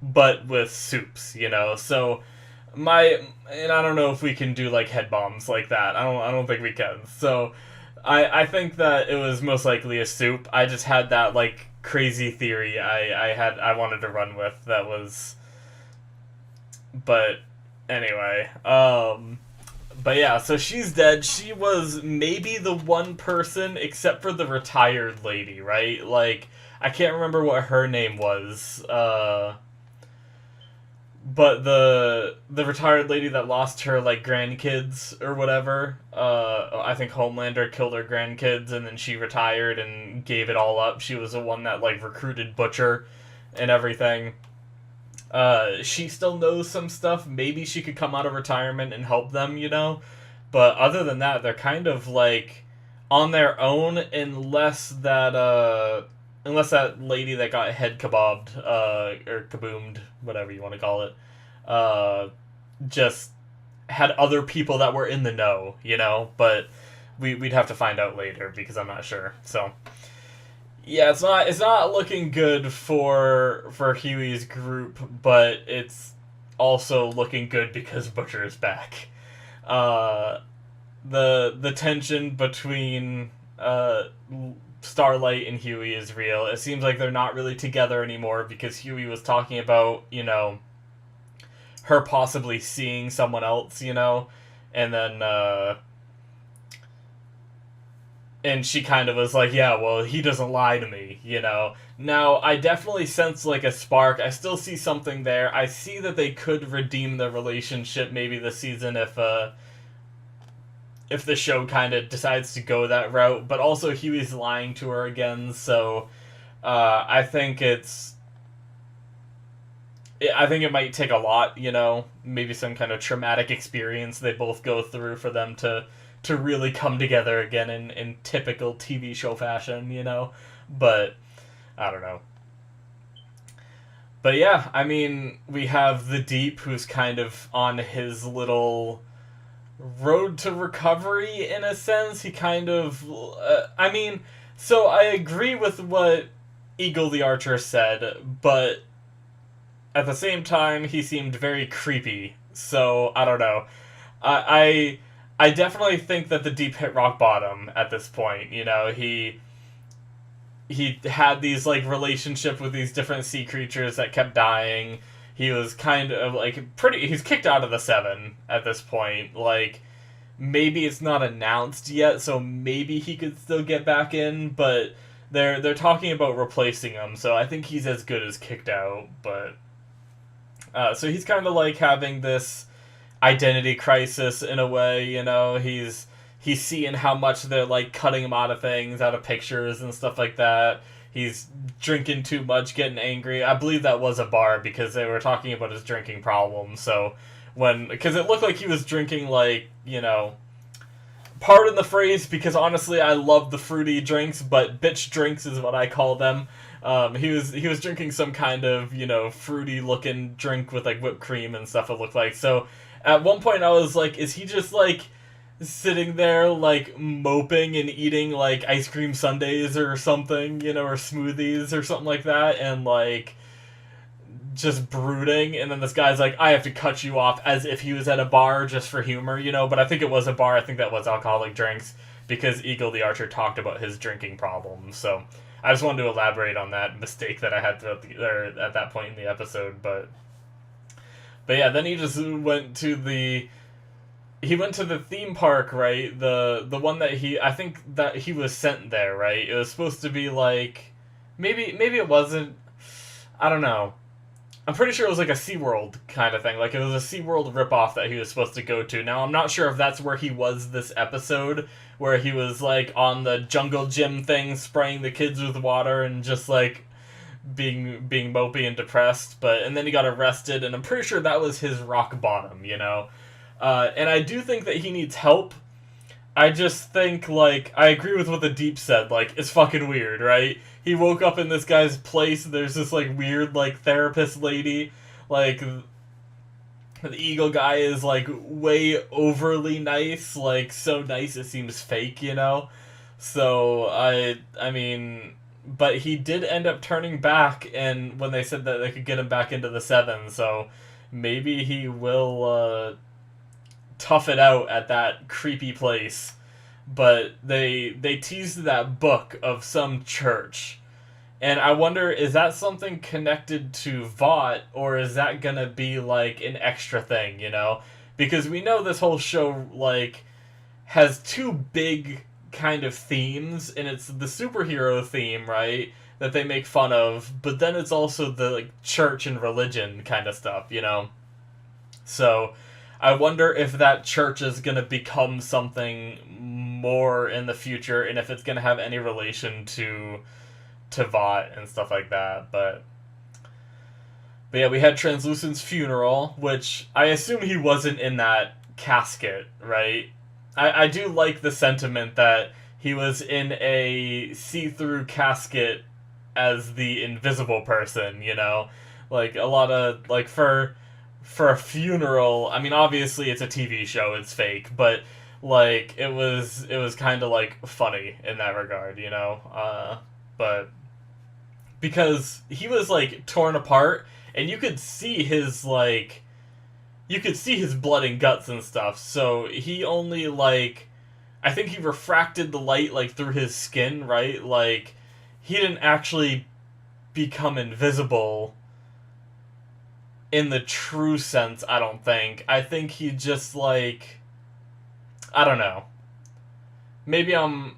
but with soups, So, and I don't know if we can do, head bombs like that. I don't think we can. So, I think that it was most likely a soup. I just had that, crazy theory I wanted to run with that was... But, anyway, But yeah, so she's dead. She was maybe the one person, except for the retired lady, right? I can't remember what her name was, but the retired lady that lost her, grandkids or whatever, I think Homelander killed her grandkids, and then she retired and gave it all up. She was the one that, recruited Butcher and everything. She still knows some stuff. Maybe she could come out of retirement and help them, But other than that, they're kind of, on their own, unless that lady that got head kebabbed, or kaboomed, whatever you want to call it, just had other people that were in the know, But we'd have to find out later, because I'm not sure, so... Yeah, it's not looking good for Huey's group, but it's also looking good because Butcher is back. The tension between Starlight and Huey is real. It seems like they're not really together anymore, because Huey was talking about, her possibly seeing someone else, and then and she kind of was like, yeah, well, he doesn't lie to me, Now, I definitely sense, a spark. I still see something there. I see that they could redeem the relationship maybe this season if the show kind of decides to go that route. But also, Huey's lying to her again, so I think I think it might take a lot, Maybe some kind of traumatic experience they both go through for them to really come together again in typical TV show fashion, But, I don't know. But yeah, I mean, we have the Deep, who's kind of on his little road to recovery, in a sense. He kind of... so I agree with what Eagle the Archer said, but at the same time, he seemed very creepy. So, I don't know. I definitely think that the Deep hit rock bottom at this point. He had these relationship with these different sea creatures that kept dying. He was kind of he's kicked out of the Seven at this point. Maybe it's not announced yet, so maybe he could still get back in, but they're talking about replacing him, so I think he's as good as kicked out. But so he's kind of having this identity crisis in a way, he's seeing how much they're cutting him out of things, out of pictures and stuff like that. He's drinking too much, getting angry. I believe that was a bar, because they were talking about his drinking problem. So because it looked like he was drinking pardon the phrase, because honestly I love the fruity drinks, but bitch drinks is what I call them. He was drinking some kind of, fruity looking drink with like whipped cream and stuff, it looked like. So at one point I was like, is he just like sitting there like moping and eating like ice cream sundaes or something, or smoothies or something like that, and like just brooding, and then this guy's like, I have to cut you off, as if he was at a bar just for humor, but I think it was a bar. I think that was alcoholic drinks, because Eagle the Archer talked about his drinking problems. So I just wanted to elaborate on that mistake that I had at that point in the episode. But yeah, then he just went to the theme park, right? The one that I think that he was sent there, right? It was supposed to be like, maybe it wasn't, I don't know. I'm pretty sure it was like a SeaWorld kind of thing. Like, it was a SeaWorld ripoff that he was supposed to go to. Now, I'm not sure if that's where he was this episode, where he was, like, on the jungle gym thing, spraying the kids with water and just, like, being mopey and depressed. And then he got arrested, and I'm pretty sure that was his rock bottom, And I do think that he needs help. I just think, like, I agree with what the Deep said. Like, it's fucking weird, right? He woke up in this guy's place. There's this, like, weird, like, therapist lady. Like, the Eagle guy is, like, way overly nice. Like, so nice it seems fake, So, I mean, but he did end up turning back, and when they said that they could get him back into the 7, so maybe he will, tough it out at that creepy place. But they teased that book of some church, and I wonder, is that something connected to Vought, or is that gonna be like an extra thing, because we know this whole show like has two big kind of themes, and it's the superhero theme, right, that they make fun of, but then it's also the like church and religion kind of stuff, so I wonder if that church is going to become something more in the future, and if it's going to have any relation to Vought and stuff like that. But yeah, we had Translucent's funeral, which I assume he wasn't in that casket, right? I do like the sentiment that he was in a see-through casket as the invisible person, Like, a lot of, like, for a funeral, I mean, obviously it's a TV show, it's fake, but like it was kind of like funny in that regard, but because he was like torn apart, and you could see his blood and guts and stuff. So he only like, I think he refracted the light like through his skin, right? Like he didn't actually become invisible in the true sense, I don't think. I think he just, like, I don't know. Maybe I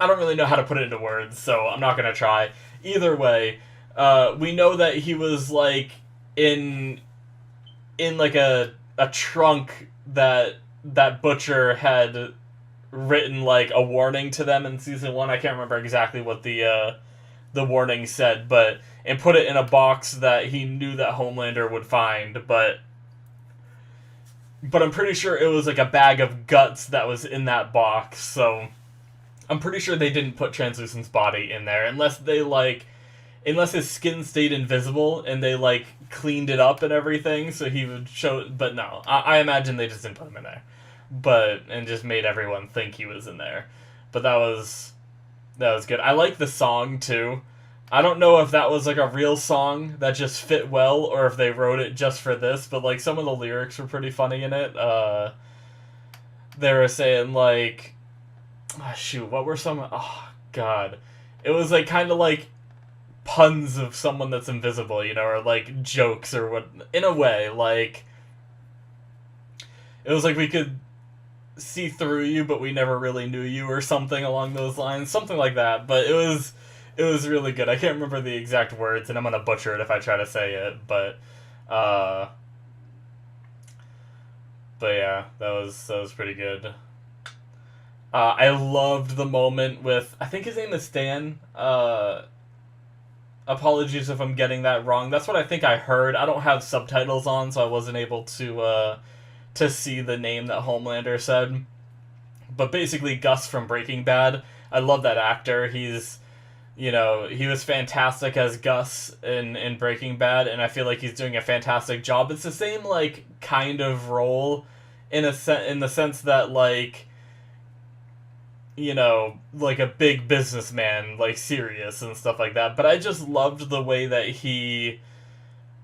don't really know how to put it into words, so I'm not gonna try. Either way, we know that he was, like, in like, a trunk that Butcher had written, like, a warning to them in Season 1. I can't remember exactly what the warning said, and put it in a box that he knew that Homelander would find, but I'm pretty sure it was like a bag of guts that was in that box, so I'm pretty sure they didn't put Translucent's body in there, unless his skin stayed invisible and they like cleaned it up and everything, so he would show, but no, I imagine they just didn't put him in there, and just made everyone think he was in there, but that was good. I like the song, too. I don't know if that was, like, a real song that just fit well, or if they wrote it just for this, but, like, some of the lyrics were pretty funny in it. They were saying, like... what were some... Oh, God. It was, like, kind of, like, puns of someone that's invisible, or, like, jokes or what... In a way, like... It was like we could see through you, but we never really knew you, or something along those lines, something like that. But it was really good. I can't remember the exact words, and I'm gonna butcher it if I try to say it. But yeah, that was pretty good. I loved the moment with, I think his name is Stan. Apologies if I'm getting that wrong. That's what I think I heard. I don't have subtitles on, so I wasn't able to see the name that Homelander said. But basically, Gus from Breaking Bad. I love that actor. He was fantastic as Gus in Breaking Bad, and I feel like he's doing a fantastic job. It's the same, like, kind of role in the sense that, like, like a big businessman, like, serious and stuff like that. But I just loved the way that he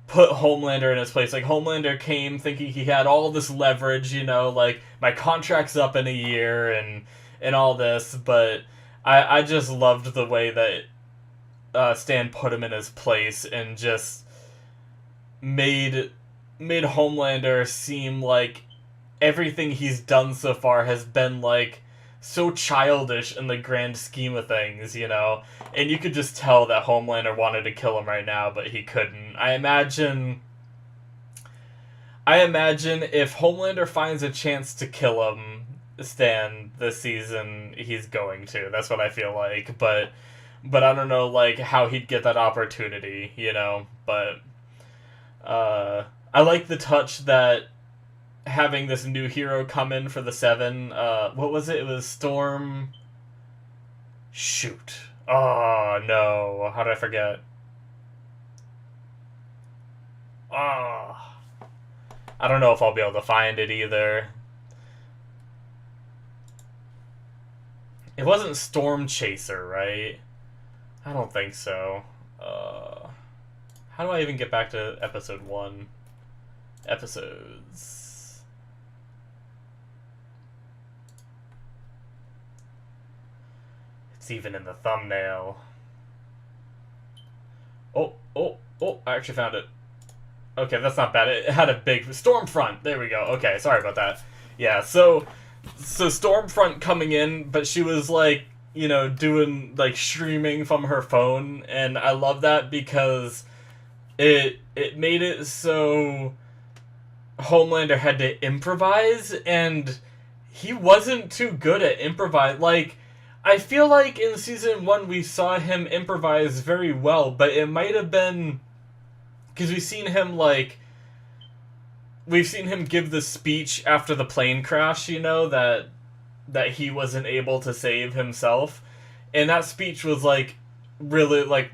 put Homelander in his place. Like, Homelander came thinking he had all this leverage, like, my contract's up in a year and all this, but I just loved the way that Stan put him in his place and just made Homelander seem like everything he's done so far has been, like, so childish in the grand scheme of things, And you could just tell that Homelander wanted to kill him right now, but he couldn't. I imagine if Homelander finds a chance to kill him, Stan, this season, he's going to. That's what I feel like. But I don't know, like, how he'd get that opportunity, But I like the touch that having this new hero come in for the Seven. What was it? It was Storm. Shoot. Oh, no. How did I forget? Oh. I don't know if I'll be able to find it either. It wasn't Storm Chaser, right? I don't think so. How do I even get back to episode 1? Episodes. It's even in the thumbnail. Oh, I actually found it. Okay, that's not bad. It had a big Stormfront. There we go. Okay, sorry about that. Yeah, so Stormfront coming in, but she was like, doing, like, streaming from her phone, and I love that because it made it so Homelander had to improvise, and he wasn't too good at improvise. Like, I feel like in season 1 we saw him improvise very well, but it might have been because we've seen him give the speech after the plane crash, that he wasn't able to save himself, and that speech was really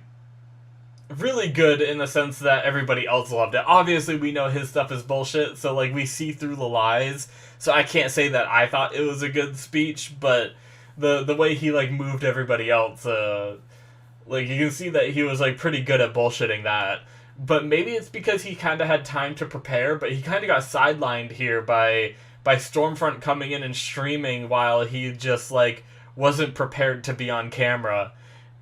good in the sense that everybody else loved it. Obviously, we know his stuff is bullshit, so we see through the lies. So I can't say that I thought it was a good speech, but the way he moved everybody else, you can see that he was pretty good at bullshitting that. But maybe it's because he kind of had time to prepare, but he kind of got sidelined here by Stormfront coming in and streaming while he just wasn't prepared to be on camera.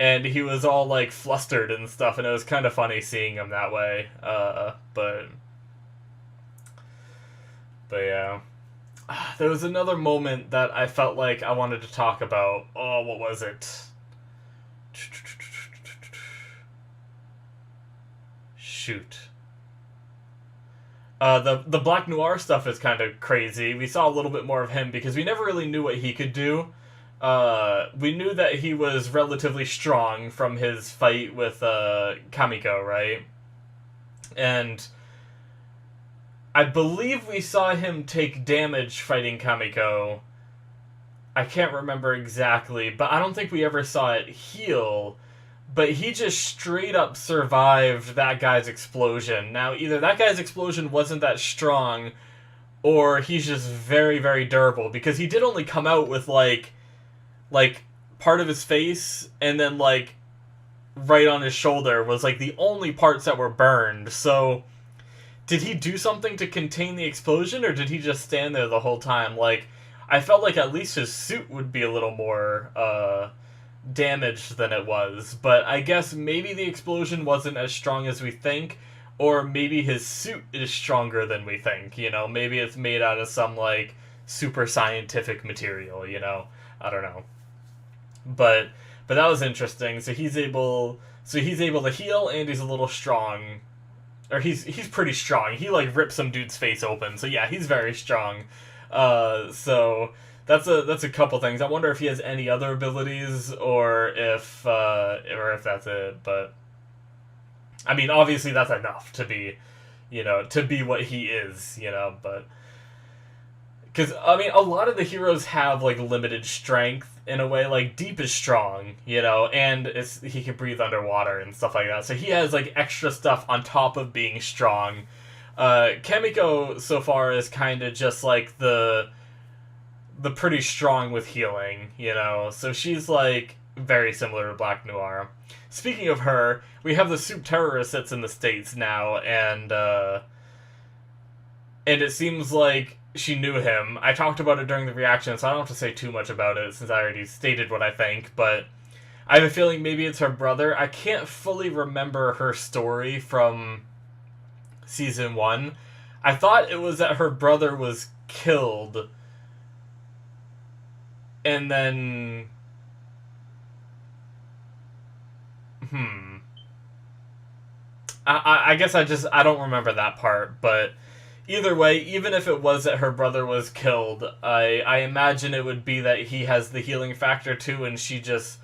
And he was all flustered and stuff, and it was kind of funny seeing him that way. But yeah. There was another moment that I felt like I wanted to talk about. Oh, what was it? Shoot. The Black Noir stuff is kind of crazy. We saw a little bit more of him because we never really knew what he could do. We knew that he was relatively strong from his fight with Kamiko, right? And I believe we saw him take damage fighting Kamiko. I can't remember exactly, but I don't think we ever saw it heal. But he just straight up survived that guy's explosion. Now, either that guy's explosion wasn't that strong, or he's just very, very durable. Because he did only come out with, part of his face, and then, right on his shoulder was, the only parts that were burned. So, did he do something to contain the explosion, or did he just stand there the whole time? I felt like at least his suit would be a little more, damaged than it was, but I guess maybe the explosion wasn't as strong as we think, or maybe his suit is stronger than we think, maybe it's made out of some, super scientific material, I don't know. But that was interesting. So he's able to heal, and he's a little strong, or he's pretty strong. He ripped some dude's face open, so yeah, he's very strong. So that's a couple things. I wonder if he has any other abilities, or if that's it. But I mean, obviously that's enough to be what he is. But Because, I mean, a lot of the heroes have, like, limited strength in a way. Like, Deep is strong, you know, and he can breathe underwater and stuff like that. So he has, like, extra stuff on top of being strong. Kamiko, so far, is kind of just, like, the pretty strong with healing, you know? So she's, like, very similar to Black Noir. Speaking of her, we have the Soup Terrorist that's in the States now, and it seems like she knew him. I talked about it during the reaction, so I don't have to say too much about it since I already stated what I think, but I have a feeling maybe it's her brother. I can't fully remember her story from Season 1. I thought it was that her brother was killed, and then... I guess I don't remember that part, but either way, even if it was that her brother was killed, I imagine it would be that he has the healing factor too, and she just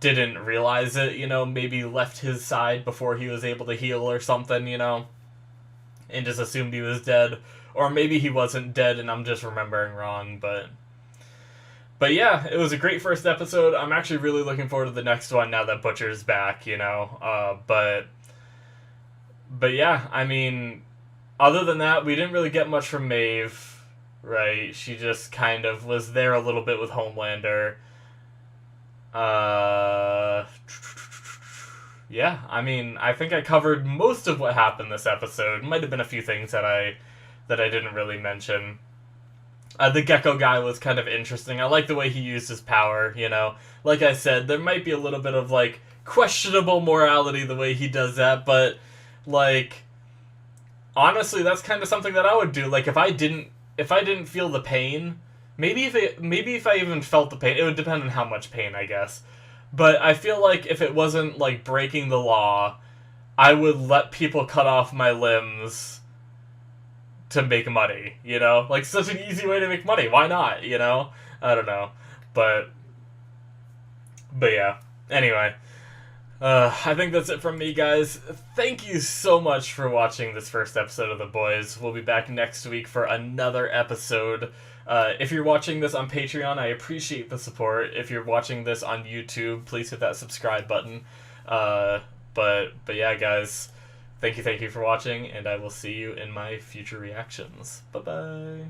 didn't realize it, you know, maybe left his side before he was able to heal or something, you know, and just assumed he was dead. Or maybe he wasn't dead and I'm just remembering wrong, But yeah, it was a great first episode. I'm actually really looking forward to the next one now that Butcher's back, you know, but yeah, I mean, other than that, we didn't really get much from Maeve, right? She just kind of was there a little bit with Homelander. Yeah, I mean, I think I covered most of what happened this episode. Might have been a few things that I didn't really mention. The Gecko guy was kind of interesting. I like the way he used his power, you know. Like I said, there might be a little bit of, like, questionable morality the way he does that, but, like, honestly, that's kind of something that I would do. Like, if I didn't feel the pain, maybe if I even felt the pain, it would depend on how much pain, I guess. But I feel like if it wasn't, like, breaking the law, I would let people cut off my limbs to make money, you know? Like, such an easy way to make money. Why not, you know? I don't know. But yeah. Anyway. I think that's it from me, guys. Thank you so much for watching this first episode of The Boys. We'll be back next week for another episode. If you're watching this on Patreon, I appreciate the support. If you're watching this on YouTube, please hit that subscribe button. But yeah, guys, thank you for watching, and I will see you in my future reactions. Bye-bye.